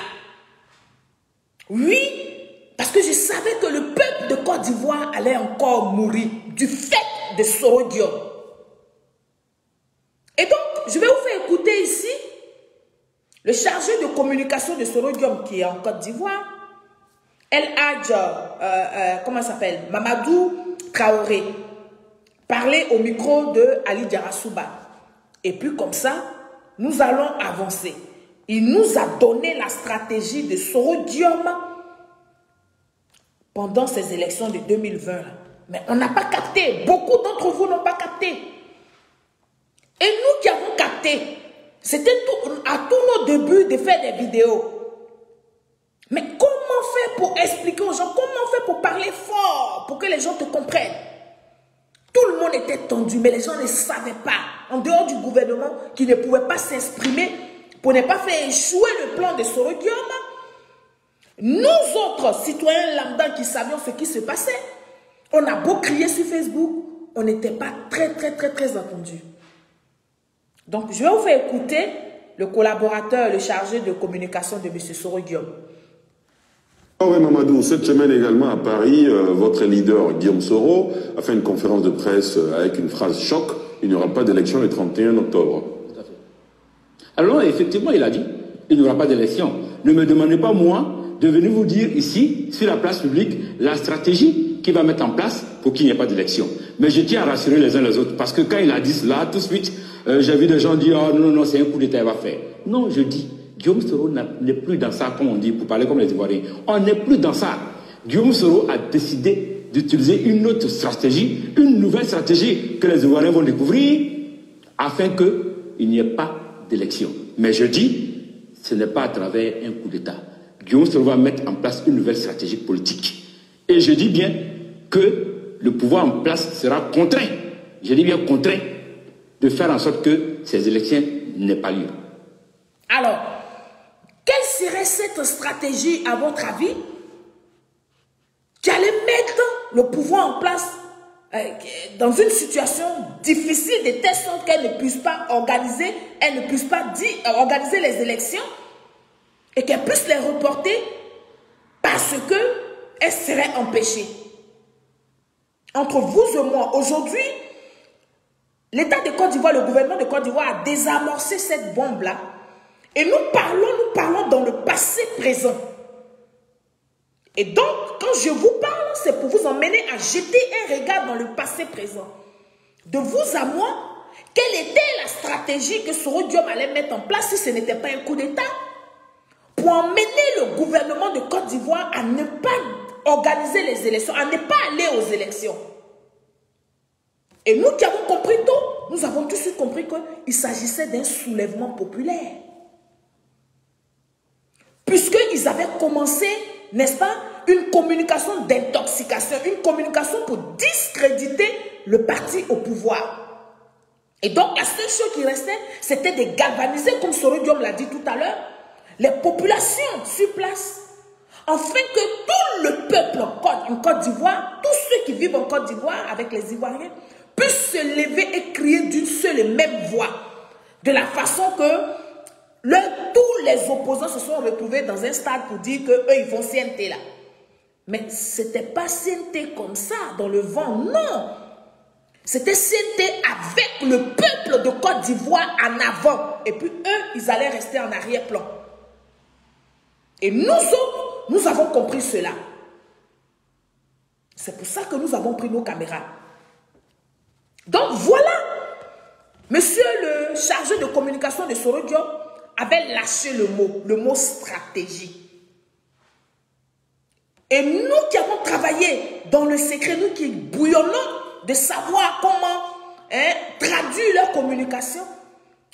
Oui, parce que je savais que le peuple de Côte d'Ivoire allait encore mourir du fait de Soro-Diom. Et donc, je vais vous faire écouter ici le chargé de communication de Soro-Diom qui est en Côte d'Ivoire, El Hadj, comment ça s'appelle, Mamadou Traoré, parler au micro de Ali Diarra-Souba. Et puis comme ça, nous allons avancer. Il nous a donné la stratégie de Soro-Diom pendant ces élections de 2020. Mais on n'a pas capté. Beaucoup d'entre vous n'ont pas capté. Et nous qui avons capté, c'était à tous nos débuts de faire des vidéos. Mais comment faire pour expliquer aux gens, comment faire pour parler fort, pour que les gens te comprennent? Tout le monde était tendu, mais les gens ne savaient pas, en dehors du gouvernement, qui ne pouvait pas s'exprimer pour ne pas faire échouer le plan de Soro-Diom. Nous autres citoyens lambda qui savions ce qui se passait, on a beau crier sur Facebook, on n'était pas très entendus. Donc, je vais vous faire écouter le collaborateur, le chargé de communication de M. Soro-Diom. Oui, Mamadou, cette semaine également à Paris, votre leader Guillaume Soro a fait une conférence de presse avec une phrase choc, il n'y aura pas d'élection le 31 octobre. Tout à fait. Alors effectivement, il a dit, il n'y aura pas d'élection. Ne me demandez pas moi de venir vous dire ici, sur la place publique, la stratégie qu'il va mettre en place pour qu'il n'y ait pas d'élection. Mais je tiens à rassurer les uns les autres, parce que quand il a dit cela, tout de suite, j'ai vu des gens dire, oh non, c'est un coup d'État, il va faire. Non, je dis, Guillaume Soro n'est plus dans ça, comme on dit, pour parler comme les Ivoiriens. On n'est plus dans ça. Guillaume Soro a décidé d'utiliser une autre stratégie, une nouvelle stratégie que les Ivoiriens vont découvrir, afin qu'il n'y ait pas d'élection. Mais je dis, ce n'est pas à travers un coup d'État. Guillaume Soro va mettre en place une nouvelle stratégie politique. Et je dis bien que le pouvoir en place sera contraint, je dis bien contraint, de faire en sorte que ces élections n'aient pas lieu. Alors, quelle serait cette stratégie, à votre avis, qui allait mettre le pouvoir en place dans une situation difficile de telle sorte qu'elle ne puisse pas organiser, organiser les élections et qu'elle puisse les reporter parce qu'elle serait empêchée? Entre vous et moi, aujourd'hui, l'État de Côte d'Ivoire, le gouvernement de Côte d'Ivoire a désamorcé cette bombe-là. Et nous parlons dans le passé présent. Et donc, quand je vous parle, c'est pour vous emmener à jeter un regard dans le passé présent. De vous à moi, quelle était la stratégie que Soro-Diom allait mettre en place si ce n'était pas un coup d'État? Pour emmener le gouvernement de Côte d'Ivoire à ne pas organiser les élections, à ne pas aller aux élections. Et nous qui avons compris tout, nous avons tout de suite compris qu'il s'agissait d'un soulèvement populaire. Puisqu'ils avaient commencé, n'est-ce pas, une communication d'intoxication, une communication pour discréditer le parti au pouvoir. Et donc, la seule chose qui restait, c'était de galvaniser, comme Soro-Diom l'a dit tout à l'heure, les populations sur place, afin que tout le peuple en Côte d'Ivoire, tous ceux qui vivent en Côte d'Ivoire avec les Ivoiriens, puissent se lever et crier d'une seule et même voix. De la façon que tous les opposants se sont retrouvés dans un stade pour dire qu'eux, ils vont CNT là. Mais ce n'était pas CNT comme ça, dans le vent, non. C'était CNT avec le peuple de Côte d'Ivoire en avant. Et puis eux, ils allaient rester en arrière-plan. Et nous autres, nous avons compris cela. C'est pour ça que nous avons pris nos caméras. Donc voilà, monsieur le chargé de communication de Soro-Diom avait lâché le mot stratégie. Et nous qui avons travaillé dans le secret, nous qui bouillonnons de savoir comment traduire leur communication,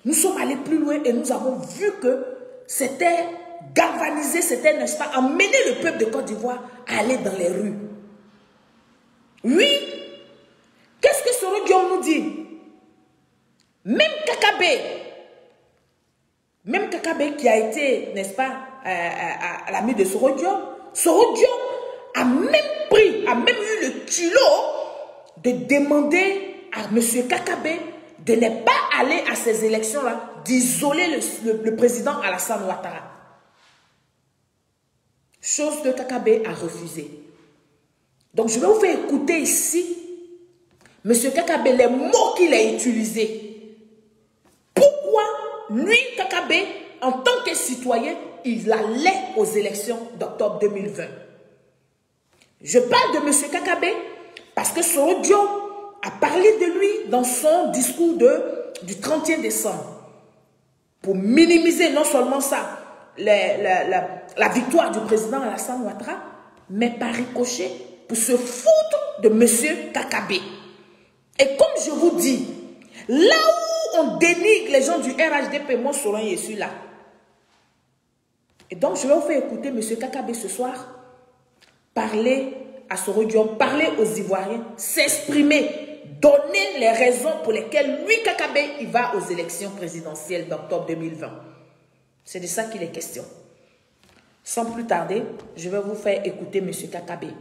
nous sommes allés plus loin et nous avons vu que c'était galvaniser, c'était, n'est-ce pas, amener le peuple de Côte d'Ivoire à aller dans les rues. Oui, qu'est-ce que Soro Diom nous dit? Même Kakabe qui a été, n'est-ce pas, à l'ami de Soro Diom a même eu le culot de demander à M. Kakabe de ne pas aller à ces élections-là, d'isoler le président Alassane Ouattara. Chose que Kakabe a refusée. Donc je vais vous faire écouter ici, M. Kakabe, les mots qu'il a utilisés. Pourquoi lui, Kakabe, en tant que citoyen, il allait aux élections d'octobre 2020. Je parle de M. Kakabe parce que Soro Diom a parlé de lui dans son discours du 31 décembre. Pour minimiser non seulement ça, la victoire du président Alassane Ouattara, mais par ricochet, pour se foutre de M. Kakabe. Et comme je vous dis, là où on dénigre les gens du RHDP, moi, Soran et suis là. Et donc, je vais vous faire écouter M. Kakabe ce soir parler à Soro Diom, parler aux Ivoiriens, s'exprimer, donner les raisons pour lesquelles lui, Kakabe, il va aux élections présidentielles d'octobre 2020. C'est de ça qu'il est question. Sans plus tarder, je vais vous faire écouter M. Kakabe.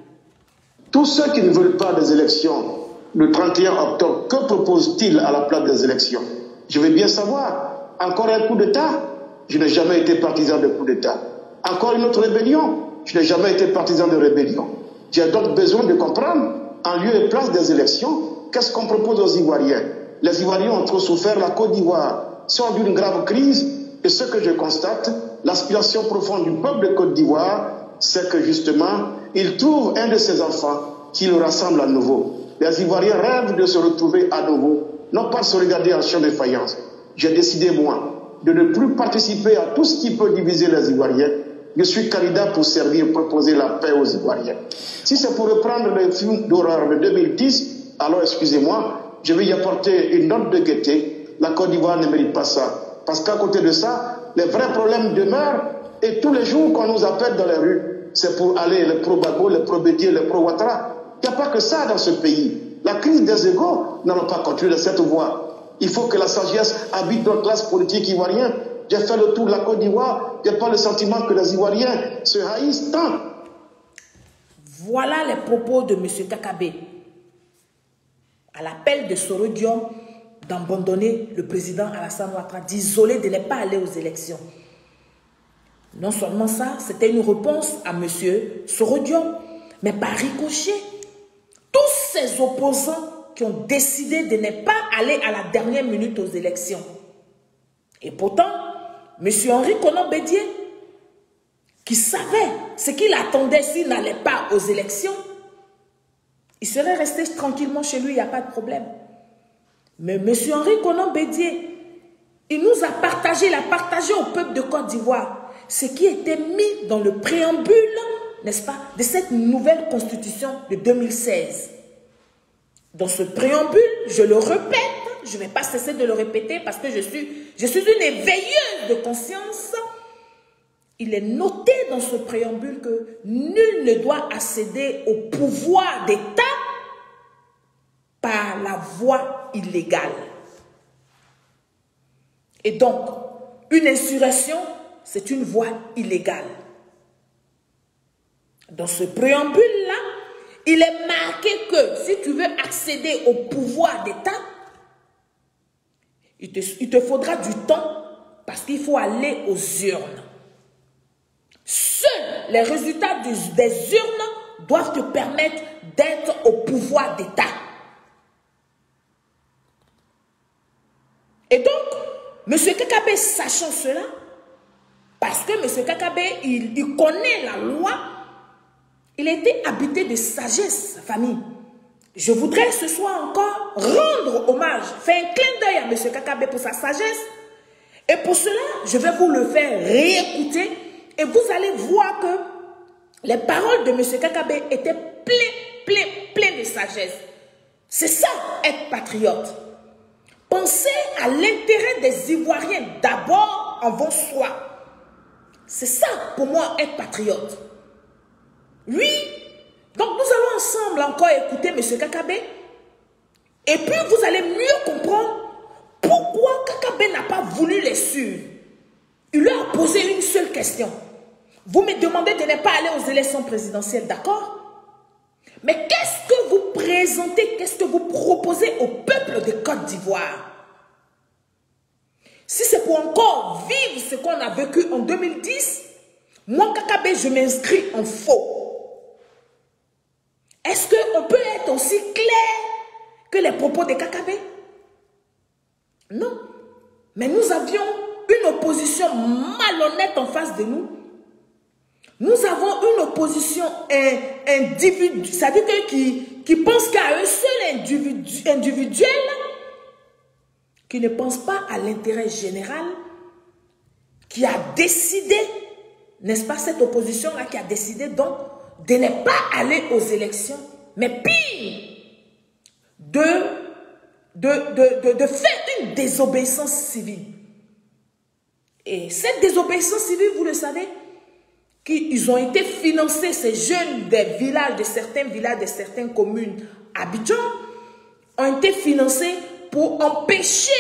Tous ceux qui ne veulent pas des élections le 31 octobre, que proposent-ils à la place des élections? Je veux bien savoir. Encore un coup d'État? Je n'ai jamais été partisan de coup d'État. Encore une autre rébellion? Je n'ai jamais été partisan de rébellion. J'ai donc besoin de comprendre, en lieu et place des élections, qu'est-ce qu'on propose aux Ivoiriens. Les Ivoiriens ont trop souffert, la Côte d'Ivoire sort d'une grave crise, et ce que je constate, l'aspiration profonde du peuple de Côte d'Ivoire, c'est que justement, il trouve un de ses enfants qui le rassemble à nouveau. Les Ivoiriens rêvent de se retrouver à nouveau, non pas de se regarder en champ de faïence. J'ai décidé, moi, de ne plus participer à tout ce qui peut diviser les Ivoiriens. Je suis candidat pour servir, proposer la paix aux Ivoiriens. Si c'est pour reprendre le film d'horreur de 2010, alors excusez-moi, je vais y apporter une note de gaieté. La Côte d'Ivoire ne mérite pas ça. Parce qu'à côté de ça, les vrais problèmes demeurent et tous les jours qu'on nous appelle dans les rues, c'est pour aller les pro-Gbagbo, les pro-Bédié, les pro-Ouattara. Il n'y a pas que ça dans ce pays. La crise des égos n'allons pas continuer de cette voie. Il faut que la sagesse habite notre classe politique ivoirienne. J'ai fait le tour de la Côte d'Ivoire. Je n'ai pas le sentiment que les Ivoiriens se haïssent tant. Voilà les propos de M. Kakabe. À l'appel de Soro Diom d'abandonner le président Alassane Ouattara, d'isoler, de ne pas aller aux élections. Non seulement ça, c'était une réponse à M. Soro Diom, mais par ricochet, tous ces opposants qui ont décidé de ne pas aller à la dernière minute aux élections. Et pourtant, M. Henri Konan Bédié, qui savait ce qu'il attendait s'il n'allait pas aux élections, il serait resté tranquillement chez lui, il n'y a pas de problème. Mais M. Henri Konan Bédié, il nous a partagé, il a partagé au peuple de Côte d'Ivoire ce qui était mis dans le préambule, n'est-ce pas, de cette nouvelle constitution de 2016. Dans ce préambule, je le répète, je ne vais pas cesser de le répéter parce que je suis une éveilleuse de conscience. Il est noté dans ce préambule que nul ne doit accéder au pouvoir d'État par la voie illégale. Et donc, une insurrection, c'est une voie illégale. Dans ce préambule-là, il est marqué que si tu veux accéder au pouvoir d'État, il te faudra du temps parce qu'il faut aller aux urnes. Seuls les résultats des urnes doivent te permettre d'être au pouvoir d'État. Et donc, M. Kakabe, sachant cela, parce que M. Kakabe, il connaît la loi, il a été habité de sagesse, sa famille. Je voudrais ce soir encore rendre hommage, faire un clin d'œil à M. Kakabe pour sa sagesse. Et pour cela, je vais vous le faire réécouter et vous allez voir que les paroles de M. Kakabe étaient pleines de sagesse. C'est ça, être patriote. Penser à l'intérêt des Ivoiriens d'abord avant soi. C'est ça, pour moi, être patriote. Oui. Donc, nous allons ensemble encore écouter M. Kakabe. Et puis, vous allez mieux comprendre pourquoi Kakabe n'a pas voulu les suivre. Il leur a posé une seule question. Vous me demandez de ne pas aller aux élections présidentielles, d'accord? Mais qu'est-ce que vous présentez, qu'est-ce que vous proposez au peuple de Côte d'Ivoire? Si c'est pour encore vivre ce qu'on a vécu en 2010, moi, Kakabe, je m'inscris en faux. Est-ce qu'on peut être aussi clair que les propos de Kakabe? Non. Mais nous avions une opposition malhonnête en face de nous. Nous avons une opposition individuelle, c'est-à-dire qui pense qu'à eux seuls individuels, qui ne pense pas à l'intérêt général, qui a décidé, n'est-ce pas, cette opposition-là qui a décidé donc de ne pas aller aux élections, mais pire, de faire une désobéissance civile. Et cette désobéissance civile, vous le savez, qu'ils ont été financés, ces jeunes des villages, de certaines communes à Abidjan, ont été financés pour empêcher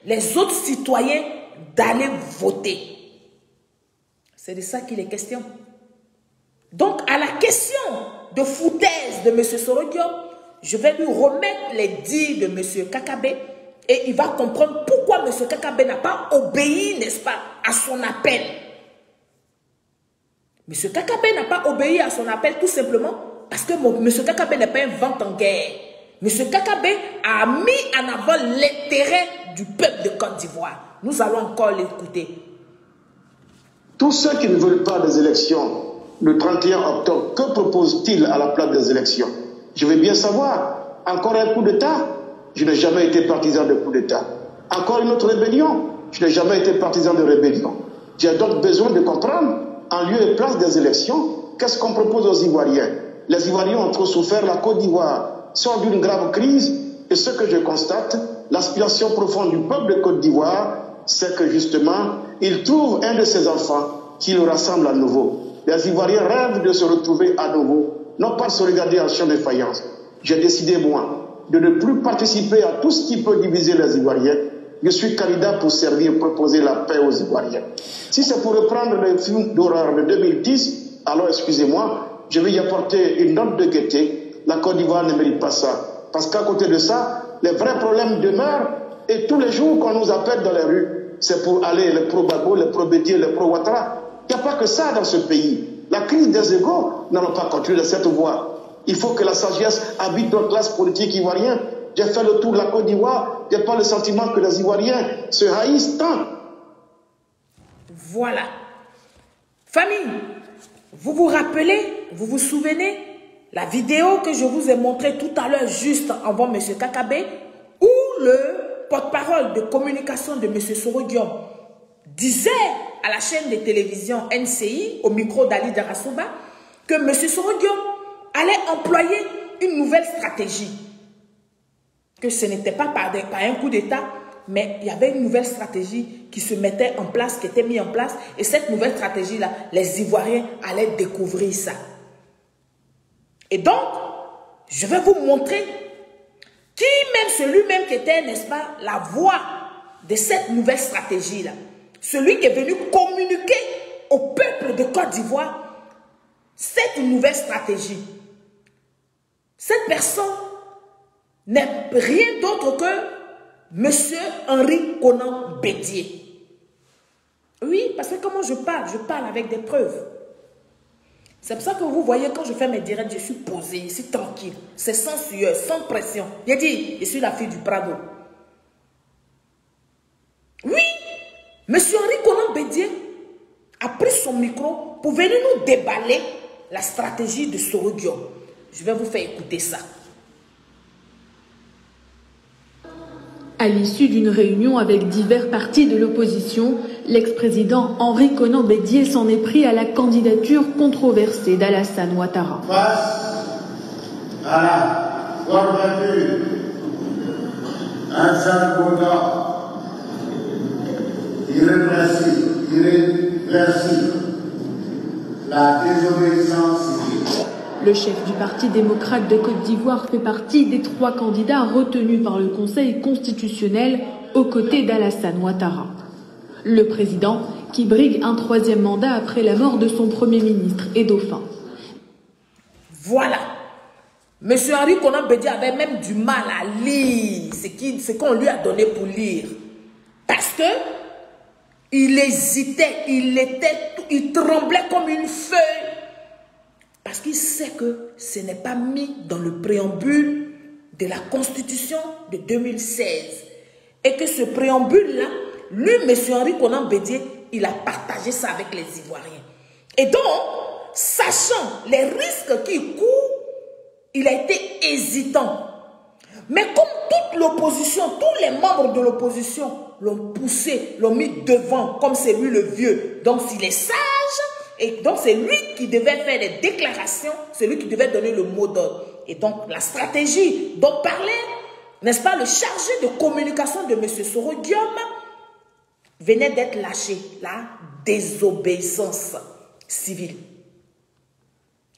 les autres citoyens d'aller voter. C'est de ça qu'il est question. Donc, à la question de foutaise de M. Soro Diop, je vais lui remettre les dires de M. Kakabe et il va comprendre pourquoi M. Kakabe n'a pas obéi, n'est-ce pas, à son appel. M. Kakabe n'a pas obéi à son appel tout simplement parce que M. Kakabe n'est pas un vent en guerre. M. Kakabe a mis en avant l'intérêt du peuple de Côte d'Ivoire. Nous allons encore l'écouter. Tous ceux qui ne veulent pas des élections le 31 octobre, que proposent-ils à la place des élections? Je veux bien savoir. Encore un coup d'État? Je n'ai jamais été partisan de coup d'État. Encore une autre rébellion? Je n'ai jamais été partisan de rébellion. J'ai donc besoin de comprendre, en lieu et place des élections, qu'est-ce qu'on propose aux Ivoiriens? Les Ivoiriens ont trop souffert, la Côte d'Ivoire sort d'une grave crise, et ce que je constate, l'aspiration profonde du peuple de Côte d'Ivoire, c'est que justement, il trouve un de ses enfants qui le rassemble à nouveau. Les Ivoiriens rêvent de se retrouver à nouveau, non pas de se regarder en champ de faïence. J'ai décidé, moi, de ne plus participer à tout ce qui peut diviser les Ivoiriens. Je suis candidat pour servir, proposer la paix aux Ivoiriens. Si c'est pour reprendre le film d'horreur de 2010, alors excusez-moi, je vais y apporter une note de gaieté. La Côte d'Ivoire ne mérite pas ça. Parce qu'à côté de ça, les vrais problèmes demeurent et tous les jours qu'on nous appelle dans les rues, c'est pour aller les pro-Gbagbo, les pro-Bédié, les pro-Ouattara. Il n'y a pas que ça dans ce pays. La crise des égaux n'allons pas continuer de cette voie. Il faut que la sagesse habite notre classe politique ivoirienne. J'ai fait le tour de la Côte d'Ivoire. Je n'ai pas le sentiment que les Ivoiriens se haïssent tant. Voilà. Famille, vous vous rappelez, vous vous souvenez la vidéo que je vous ai montrée tout à l'heure juste avant M. Kakabe, où le porte-parole de communication de M. Soro Diop disait à la chaîne de télévision NCI, au micro d'Ali Darasouba, que M. Soro Diop allait employer une nouvelle stratégie. Que ce n'était pas par un coup d'État, mais il y avait une nouvelle stratégie qui se mettait en place, qui était mise en place. Et cette nouvelle stratégie-là, les Ivoiriens allaient découvrir ça. Et donc, je vais vous montrer qui même, celui-même qui était, n'est-ce pas, la voix de cette nouvelle stratégie-là. Celui qui est venu communiquer au peuple de Côte d'Ivoire cette nouvelle stratégie. Cette personne n'est rien d'autre que M. Henri Konan Bédié. Oui, parce que comment je parle avec des preuves. C'est pour ça que vous voyez, quand je fais mes directs, je suis posée, je suis tranquille. C'est sans sueur, sans pression. J'ai dit, je suis la fille du Prado. Oui, M. Henri Konan Bédié a pris son micro pour venir nous déballer la stratégie de Soro Diop. Je vais vous faire écouter ça. À l'issue d'une réunion avec divers partis de l'opposition, l'ex-président Henri Konan Bédié s'en est pris à la candidature controversée d'Alassane Ouattara. Face à Regardez, un seul mandat, irréversible, la désobéissance civile. Le chef du Parti démocrate de Côte d'Ivoire fait partie des 3 candidats retenus par le Conseil constitutionnel aux côtés d'Alassane Ouattara. Le président qui brigue un 3e mandat après la mort de son Premier ministre et dauphin. Voilà. Monsieur Henri Konan Bédié avait même du mal à lire ce qu'on lui a donné pour lire. Parce que il hésitait, il tremblait comme une feuille. Parce qu'il sait que ce n'est pas mis dans le préambule de la Constitution de 2016. Et que ce préambule-là, lui, M. Henri Konan Bédié, il a partagé ça avec les Ivoiriens. Et donc, sachant les risques qu'il court, il a été hésitant. Mais comme toute l'opposition, tous les membres de l'opposition l'ont poussé, l'ont mis devant, comme c'est lui le vieux. Donc, s'il est sage, et donc c'est lui qui devait faire les déclarations, c'est lui qui devait donner le mot d'ordre. Et donc, la stratégie dont parlait, n'est-ce pas, le chargé de communication de M. Soro Diom venait d'être lâché. La désobéissance civile.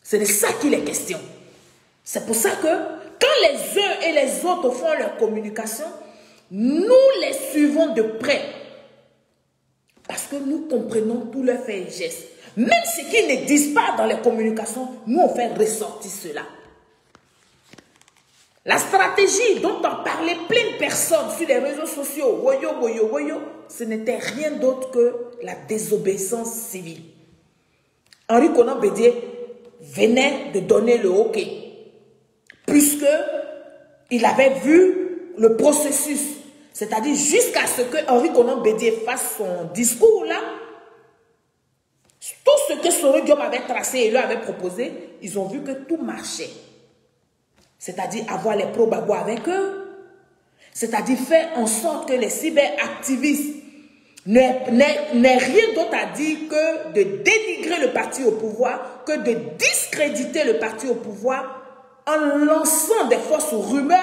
C'est de ça qu'il est question. C'est pour ça que quand les uns et les autres font leur communication, nous les suivons de près. Parce que nous comprenons tous leurs faits et gestes. Même ce qu'ils ne disent pas dans les communications, nous on fait ressortir cela. La stratégie dont on parlait plein de personnes sur les réseaux sociaux, ce n'était rien d'autre que la désobéissance civile. Henri Konan Bédié venait de donner le OK, puisque il avait vu le processus, c'est-à-dire jusqu'à ce que Henri Konan Bédié fasse son discours là, tout ce que Soro Diom avait tracé et lui avait proposé, ils ont vu que tout marchait. C'est-à-dire avoir les pro-Gbagbo avec eux, c'est-à-dire faire en sorte que les cyberactivistes n'aient rien d'autre à dire que de dénigrer le parti au pouvoir, que de discréditer le parti au pouvoir en lançant des fausses rumeurs.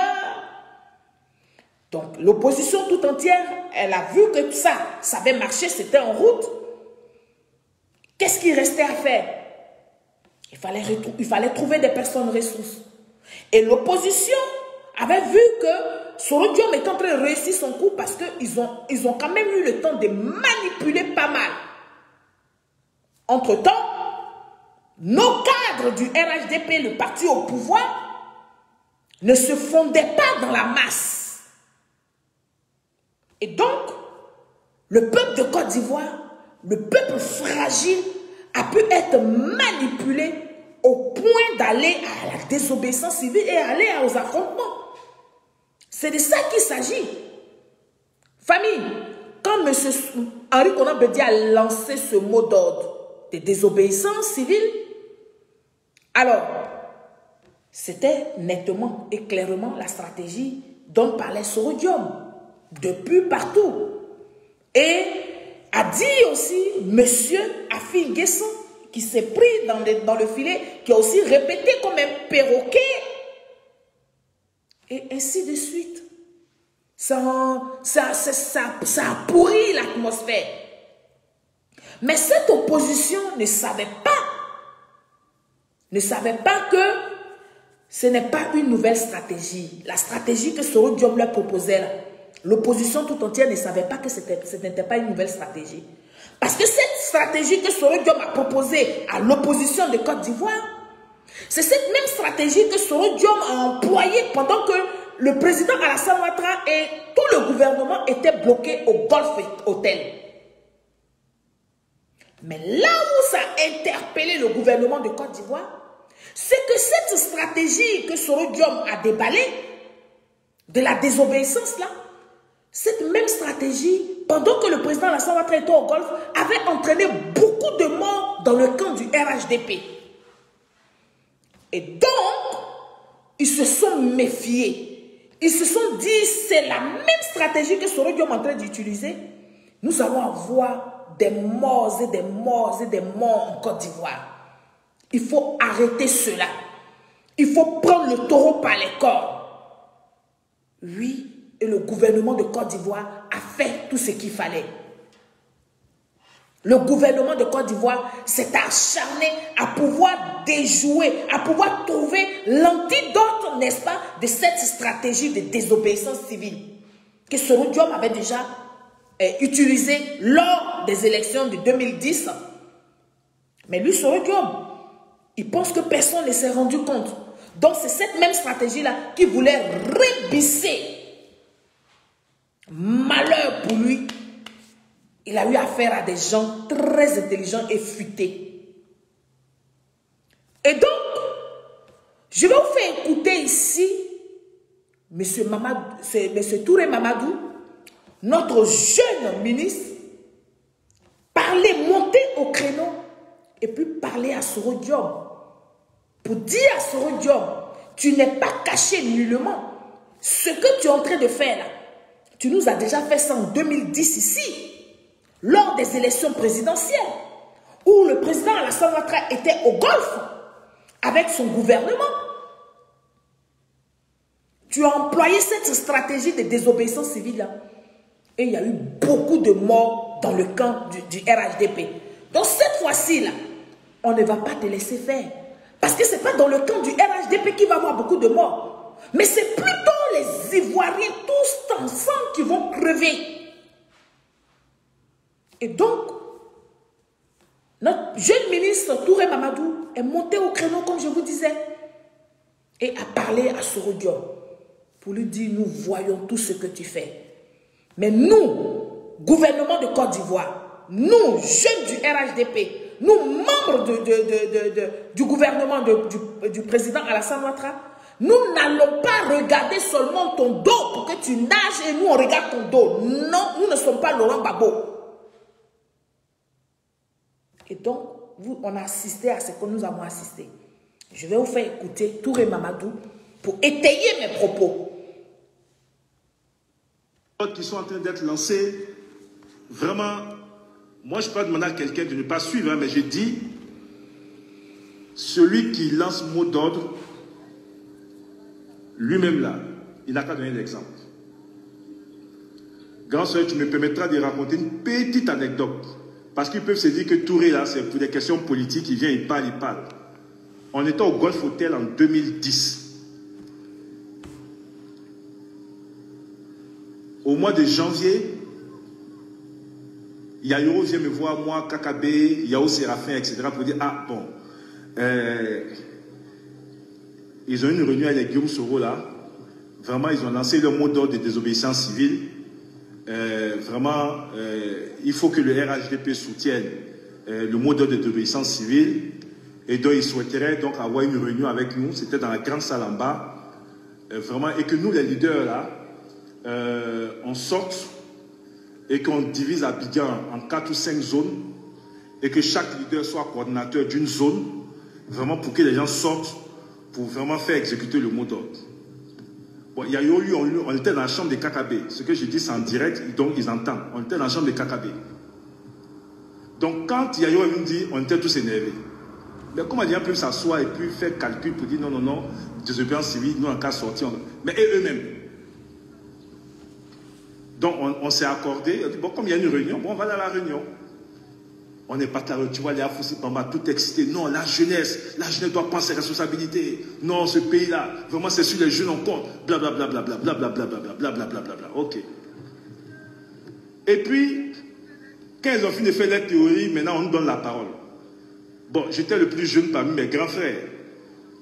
Donc l'opposition tout entière, elle a vu que ça avait marché, c'était en route. Qu'est-ce qu'il restait à faire? Il fallait trouver des personnes ressources. Et l'opposition avait vu que Soro Diom est en train de réussir son coup parce qu'ils ont quand même eu le temps de manipuler pas mal. Entre-temps, nos cadres du RHDP, le parti au pouvoir, ne se fondaient pas dans la masse. Et donc, le peuple de Côte d'Ivoire, le peuple fragile, a pu être manipulé au point d'aller à la désobéissance civile et aller aux affrontements. C'est de ça qu'il s'agit. Famille, quand M. Henri Konan Bédié a lancé ce mot d'ordre de désobéissance civile, alors, c'était nettement et clairement la stratégie dont parlait Soro Diom, depuis partout. Et a dit aussi M. Affi N'Guessan, qui s'est pris dans le filet, qui a aussi répété comme un perroquet, et ainsi de suite. Ça a pourri l'atmosphère. Mais cette opposition ne savait pas que ce n'est pas une nouvelle stratégie. La stratégie que Soro Diom leur proposait là, l'opposition tout entière ne savait pas que ce n'était pas une nouvelle stratégie. Parce que cette stratégie que Soro Diom a proposée à l'opposition de Côte d'Ivoire, c'est cette même stratégie que Soro Diom a employée pendant que le président Alassane Ouattara et tout le gouvernement étaient bloqués au Golf Hotel. Mais là où ça a interpellé le gouvernement de Côte d'Ivoire, c'est que cette stratégie que Soro Diom a déballée, de la désobéissance là, cette même stratégie, pendant que le président Alassane Ouattara était au Golfe, avait entraîné beaucoup de morts dans le camp du RHDP. Et donc, ils se sont méfiés. Ils se sont dit, c'est la même stratégie que Soro Diom est en train d'utiliser. Nous allons avoir des morts et des morts et des morts en Côte d'Ivoire. Il faut arrêter cela. Il faut prendre le taureau par les cornes. Oui, et le gouvernement de Côte d'Ivoire a fait tout ce qu'il fallait. Le gouvernement de Côte d'Ivoire s'est acharné à pouvoir déjouer, à pouvoir trouver l'antidote, n'est-ce pas, de cette stratégie de désobéissance civile que Soro Diom avait déjà utilisée lors des élections de 2010. Mais lui, Soro Diom, il pense que personne ne s'est rendu compte. Donc c'est cette même stratégie-là qui voulait rebisser. Malheur pour lui. Il a eu affaire à des gens très intelligents et futés. Et donc, je vais vous faire écouter ici M. Touré Mamadou, notre jeune ministre, parler, monter au créneau et puis parler à Soro Diom. Pour dire à Soro Diom, tu n'es pas caché nullement. Ce que tu es en train de faire là, tu nous as déjà fait ça en 2010 ici. Lors des élections présidentielles, où le président Alassane Ouattara était au Golfe avec son gouvernement. Tu as employé cette stratégie de désobéissance civile là. Et il y a eu beaucoup de morts dans le camp du RHDP. Donc cette fois-ci là, on ne va pas te laisser faire. Parce que ce n'est pas dans le camp du RHDP qu'il va y avoir beaucoup de morts. Mais c'est plutôt les Ivoiriens tous ensemble qui vont crever. Et donc, notre jeune ministre Touré Mamadou est monté au créneau, comme je vous disais, et a parlé à Soro Diom pour lui dire, nous voyons tout ce que tu fais. Mais nous, gouvernement de Côte d'Ivoire, nous, jeunes du RHDP, nous, membres du gouvernement du président Alassane Ouattara, nous n'allons pas regarder seulement ton dos pour que tu nages et nous on regarde ton dos. Non, nous ne sommes pas Laurent Gbagbo. Et donc, on a assisté à ce que nous avons assisté. Je vais vous faire écouter Touré Mamadou pour étayer mes propos. Qui sont en train d'être lancés, vraiment, moi je ne peux pas demander à quelqu'un de ne pas suivre, hein, mais je dis, celui qui lance mot d'ordre, lui-même là, il n'a qu'à donner l'exemple. Grand soeur, tu me permettras de raconter une petite anecdote. Parce qu'ils peuvent se dire que Touré, là, c'est pour des questions politiques, il vient, il parle. On était au Golf Hotel en 2010. Au mois de janvier, Yayoro vient me voir, moi, Kakabé, Yao Séraphin, etc., pour dire, ah bon, ils ont eu une réunion avec Guillaume Soro, là. Vraiment, ils ont lancé le mot d'ordre de désobéissance civile. Vraiment, il faut que le RHDP soutienne le mot d'ordre de désobéissance civile. Et donc, ils souhaiteraient donc avoir une réunion avec nous. C'était dans la grande salle en bas. Vraiment, et que nous, les leaders, là, on sorte et qu'on divise Abidjan en 4 ou 5 zones et que chaque leader soit coordinateur d'une zone, vraiment pour que les gens sortent pour vraiment faire exécuter le mot d'ordre. Bon, il y a eu, on était dans la chambre des KKB. Ce que je dis, c'est en direct, donc ils entendent. On était dans la chambre des KKB. Donc, quand Yayo me dit, on était tous énervés. Mais comment les gens peuvent s'asseoir et puis faire calcul pour dire non, désobéissance civile, nous en cas sorti. Mais eux-mêmes. Donc, on s'est accordé. On dit, bon, comme il y a une réunion, bon, on va dans la réunion. On n'est pas là, tu vois, les Afousi Pamba, tout excité. Non, la jeunesse doit prendre ses responsabilités. Non, ce pays-là, vraiment, c'est sur les jeunes en compte. Blablabla, blablabla. Ok. Et puis, quand ils ont fini de faire la théorie, maintenant on nous donne la parole. Bon, j'étais le plus jeune parmi mes grands frères.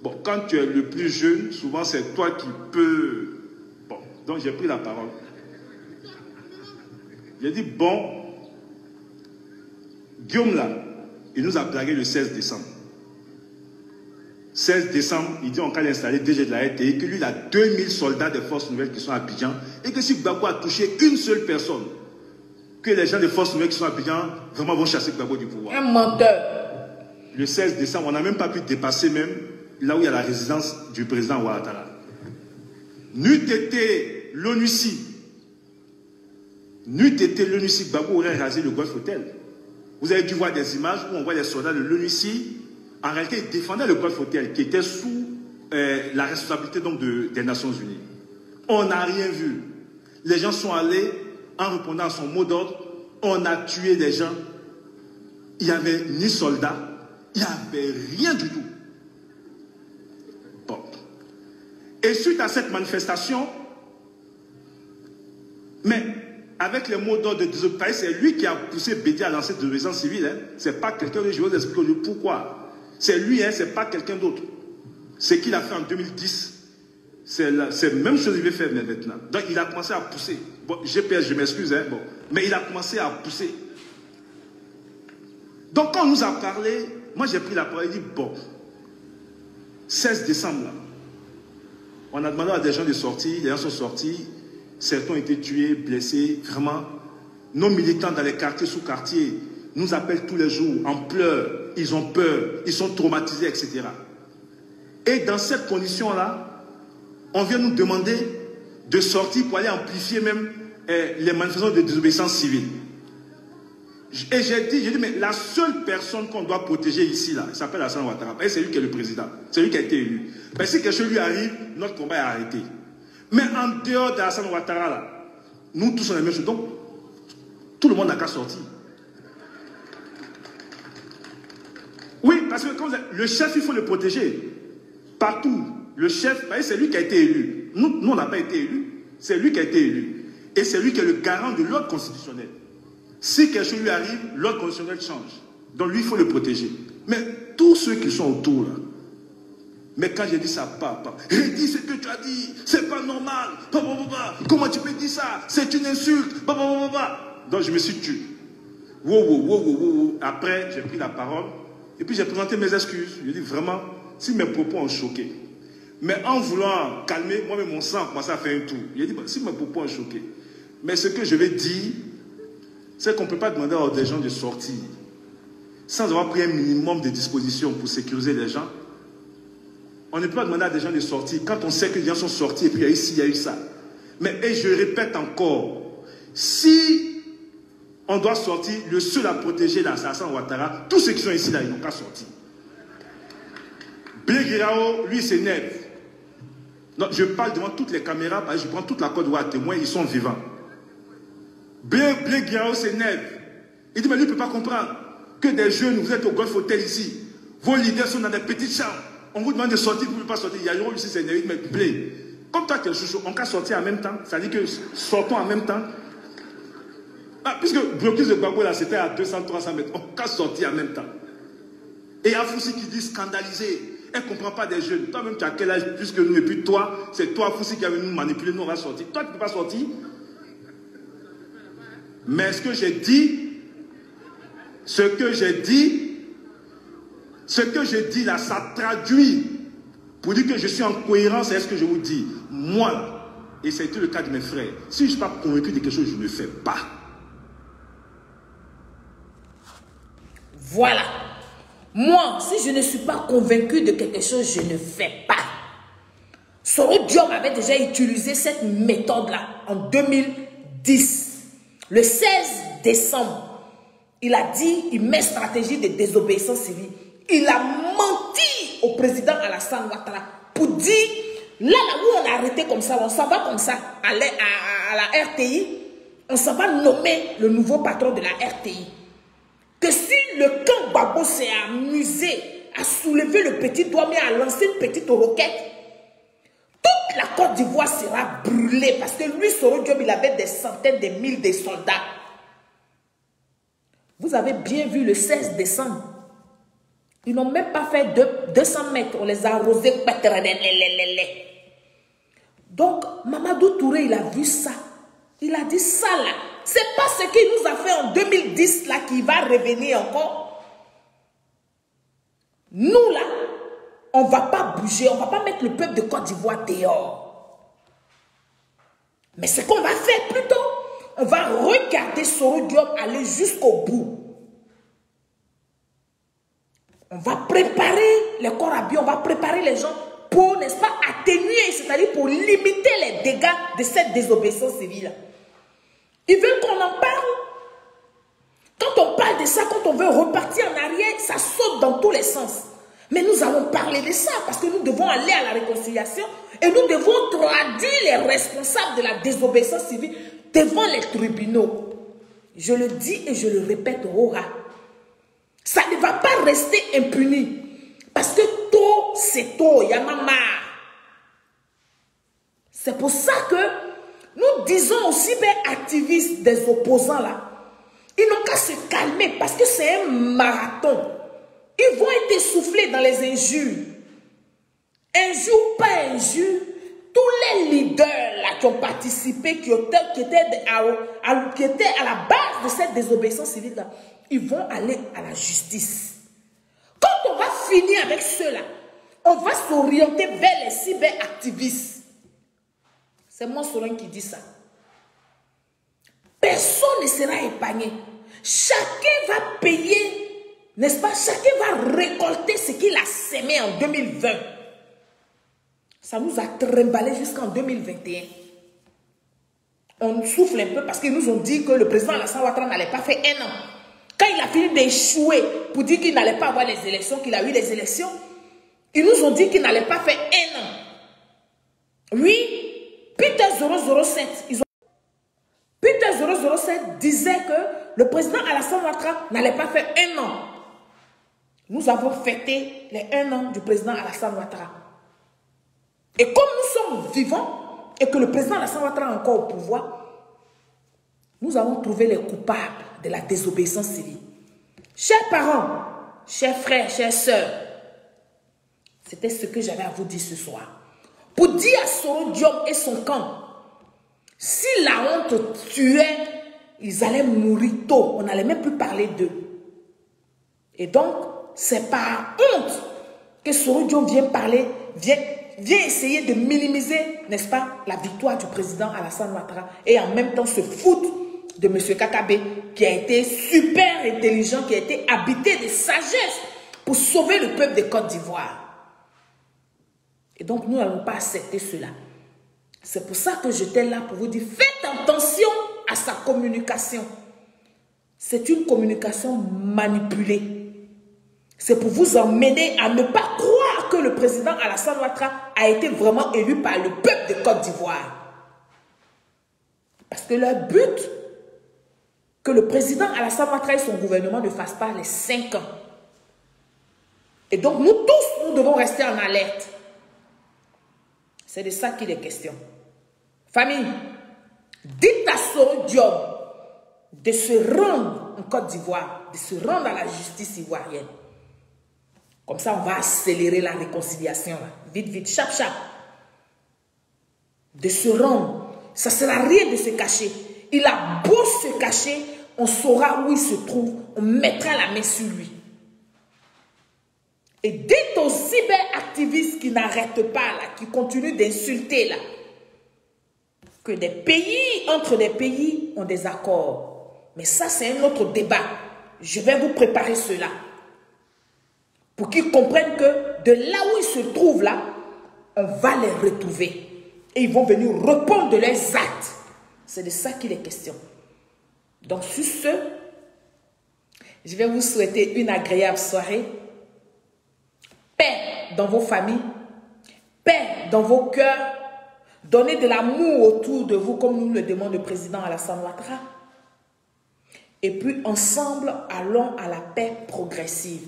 Bon, quand tu es le plus jeune, souvent c'est toi qui peux... Bon, donc j'ai pris la parole. J'ai dit, bon, Guillaume là, il nous a blagué le 16 décembre. 16 décembre, il dit on va l'installer DG de la RTI, que lui il a 2000 soldats des forces nouvelles qui sont à Abidjan, et que si Gbagbo a touché une seule personne, que les gens des forces nouvelles qui sont à Abidjan vraiment vont chasser Gbagbo du pouvoir. Un menteur. Le 16 décembre, on n'a même pas pu dépasser même là où il y a la résidence du président Ouattara. N'eût été l'ONUCI, Gbagbo aurait rasé le Golf Hotel. Vous avez dû voir des images où on voit les soldats de l'ONUCI. En réalité, ils défendaient le Golf Hotel qui était sous la responsabilité donc des Nations Unies. On n'a rien vu. Les gens sont allés en répondant à son mot d'ordre. On a tué des gens. Il n'y avait ni soldats. Il n'y avait rien du tout. Bon. Et suite à cette manifestation, mais avec les mots d'ordre de désobéissance, c'est lui qui a poussé Bédi à lancer de désobéissance civile. Hein. Ce n'est pas quelqu'un d'autre. Je vais vous expliquer pourquoi. C'est lui, hein, ce n'est pas quelqu'un d'autre. Ce qu'il a fait en 2010, c'est la même chose qu'il veut faire maintenant. Donc il a commencé à pousser. Bon, GPS, je m'excuse, hein, bon. Mais il a commencé à pousser. Donc quand on nous a parlé, moi j'ai pris la parole et dit, bon, 16 décembre, là, on a demandé à des gens de sortir, les gens sont sortis, certains ont été tués, blessés, vraiment. Nos militants dans les quartiers, sous-quartiers, nous appellent tous les jours en pleurs, ils ont peur, ils sont traumatisés, etc. Et dans cette condition-là, on vient nous demander de sortir pour aller amplifier même les manifestations de désobéissance civile. Et j'ai dit, mais la seule personne qu'on doit protéger ici, là, il s'appelle Alassane Ouattara, c'est lui qui est le président, c'est lui qui a été élu. Ben, si quelque chose lui arrive, notre combat est arrêté. Mais en dehors d'Alassane Ouattara, là, nous tous on est les mêmes choses. Donc, tout le monde n'a qu'à sortir. Oui, parce que comme le chef, il faut le protéger. Partout. Le chef, c'est lui qui a été élu. Nous, on n'a pas été élus. C'est lui qui a été élu. Et c'est lui qui est le garant de l'ordre constitutionnel. Si quelque chose lui arrive, l'ordre constitutionnel change. Donc lui, il faut le protéger. Mais tous ceux qui sont autour, là, mais quand j'ai dit ça, papa, redis ce que tu as dit, c'est pas normal, comment tu peux dire ça, c'est une insulte, donc je me suis tué. Après, j'ai pris la parole, et puis j'ai présenté mes excuses. Je dis vraiment, si mes propos ont choqué, mais en voulant calmer, moi-même mon sang a commencé à faire un tour. J'ai dit, si mes propos ont choqué, mais ce que je vais dire, c'est qu'on ne peut pas demander à des gens de sortir sans avoir pris un minimum de dispositions pour sécuriser les gens. On ne peut pas demander à des gens de sortir quand on sait que les gens sont sortis et puis il y a eu ci, il y a eu ça. Mais et je répète encore, si on doit sortir, le seul à protéger là, c'est Alassane Ouattara, tous ceux qui sont ici là, ils n'ont qu'à sortir. Blé Guirassy, lui, s'énerve. Je parle devant toutes les caméras, je prends toute la Côte d'Ivoire à témoin, ils sont vivants. Blé Guirassy s'énerve. Il dit, mais lui ne peut pas comprendre que des jeunes, vous êtes au Golf Hotel ici, vos leaders sont dans des petites chambres, on vous demande de sortir, vous ne pouvez pas sortir. Il y a Yoro ici, c'est énervé, mais Blé, comme toi tu es chouchou, on peut sortir en même temps, ça dit que sortons en même temps. Ah, puisque blocus de Gbagbo là, c'était à 200-300 mètres, on peut sortir en même temps. Et il y a Foussi qui dit scandalisé, elle ne comprend pas des jeunes. Toi-même, tu as quel âge plus que nous, et puis toi, c'est toi, Foussi, qui a venu nous manipuler, nous on va sortir. Toi, tu ne peux pas sortir. Mais ce que j'ai dit là, ça traduit pour dire que je suis en cohérence avec ce que je vous dis. Moi, et c'était le cas de mes frères, si je ne suis pas convaincu de quelque chose, je ne le fais pas. Voilà. Moi, si je ne suis pas convaincu de quelque chose, je ne fais pas. Soro Diom avait déjà utilisé cette méthode-là en 2010. Le 16 décembre, il a dit, il met stratégie de désobéissance civile. Il a menti au président Alassane Ouattara pour dire, là où on a arrêté comme ça, on s'en va comme ça à la RTI, on s'en va nommer le nouveau patron de la RTI. Que si le camp Gbagbo s'est amusé à soulever le petit doigt, mais à lancer une petite roquette, toute la Côte d'Ivoire sera brûlée parce que lui, Soro Diom, il avait des centaines de mille de soldats. Vous avez bien vu le 16 décembre. Ils n'ont même pas fait 200 mètres. On les a arrosés. Donc, Mamadou Touré, il a vu ça. Il a dit ça là. C'est pas ce qu'il nous a fait en 2010 là qui va revenir encore. Nous là, on ne va pas bouger. On ne va pas mettre le peuple de Côte d'Ivoire dehors. Mais ce qu'on va faire plutôt, on va regarder Soro Diom aller jusqu'au bout. On va préparer les corps habillés, on va préparer les gens pour, n'est-ce pas, atténuer, c'est-à-dire pour limiter les dégâts de cette désobéissance civile. Ils veulent qu'on en parle. Quand on parle de ça, quand on veut repartir en arrière, ça saute dans tous les sens. Mais nous allons allons parler de ça parce que nous devons aller à la réconciliation et nous devons traduire les responsables de la désobéissance civile devant les tribunaux. Je le dis et je le répète, Aura. Ça ne va pas rester impuni. Parce que tôt, c'est tôt. Il y en a marre. C'est pour ça que nous disons aussi, activistes des opposants là, ils n'ont qu'à se calmer parce que c'est un marathon. Ils vont être essoufflés dans les injures. Injure, pas injure. Tous les leaders là qui ont participé, qui étaient à la base de cette désobéissance civile là, ils vont aller à la justice. Quand on va finir avec ceux-là, on va s'orienter vers les cyberactivistes. C'est moi Sorin qui dit ça. Personne ne sera épargné. Chacun va payer, n'est-ce pas? Chacun va récolter ce qu'il a sémé en 2020. Ça nous a trimballé jusqu'en 2021. On souffle un peu parce qu'ils nous ont dit que le président Alassane Ouattara n'allait pas faire un an. Quand il a fini d'échouer pour dire qu'il n'allait pas avoir les élections, qu'il a eu les élections, ils nous ont dit qu'il n'allait pas faire un an. Oui, Peter 007, Peter 007 disait que le président Alassane Ouattara n'allait pas faire un an. Nous avons fêté les 1 an du président Alassane Ouattara. Et comme nous sommes vivants et que le président Alassane Ouattara est encore au pouvoir, nous avons trouvé les coupables de la désobéissance civile. Chers parents, chers frères, chères sœurs, c'était ce que j'avais à vous dire ce soir. Pour dire à Soro Diom et son camp, si la honte tuait, ils allaient mourir tôt. On n'allait même plus parler d'eux. Et donc, c'est par honte que Soro Diom vient parler, vient essayer de minimiser, n'est-ce pas, la victoire du président Alassane Ouattara et en même temps se foutre de M. Kakabe qui a été super intelligent, qui a été habité de sagesse pour sauver le peuple de Côte d'Ivoire. Et donc, nous n'allons pas accepter cela. C'est pour ça que j'étais là pour vous dire, faites attention à sa communication. C'est une communication manipulée. C'est pour vous emmener à ne pas croire que le président Alassane Ouattara a été vraiment élu par le peuple de Côte d'Ivoire. Parce que leur but, que le président Alassane Ouattara et son gouvernement ne fassent pas les 5 ans. Et donc, nous tous, nous devons rester en alerte. C'est de ça qu'il est question. Famille, dites à Soro Diom de se rendre en Côte d'Ivoire, de se rendre à la justice ivoirienne. Comme ça, on va accélérer la réconciliation. Là. Vite, vite, chap, chap. De se rendre. Ça ne sert à rien de se cacher. Il a beau se cacher, on saura où il se trouve. On mettra la main sur lui. Et dites aux cyberactivistes qui n'arrêtent pas, là, qui continuent d'insulter, là, que des pays, entre des pays, ont des accords. Mais ça, c'est un autre débat. Je vais vous préparer cela. Pour qu'ils comprennent que de là où ils se trouvent, là, on va les retrouver. Et ils vont venir répondre de leurs actes. C'est de ça qu'il est question. Donc, sur ce, je vais vous souhaiter une agréable soirée. Paix dans vos familles, paix dans vos cœurs, donnez de l'amour autour de vous comme nous le demande le président Alassane Ouattara. Et puis ensemble, allons à la paix progressive.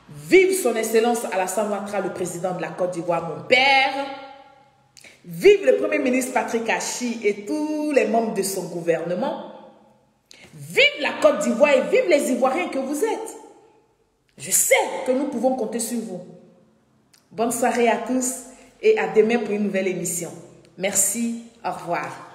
Vive son excellence Alassane Ouattara, le président de la Côte d'Ivoire, mon père. Vive le premier ministre Patrick Achi et tous les membres de son gouvernement. Vive la Côte d'Ivoire et vive les Ivoiriens que vous êtes. Je sais que nous pouvons compter sur vous. Bonne soirée à tous et à demain pour une nouvelle émission. Merci, au revoir.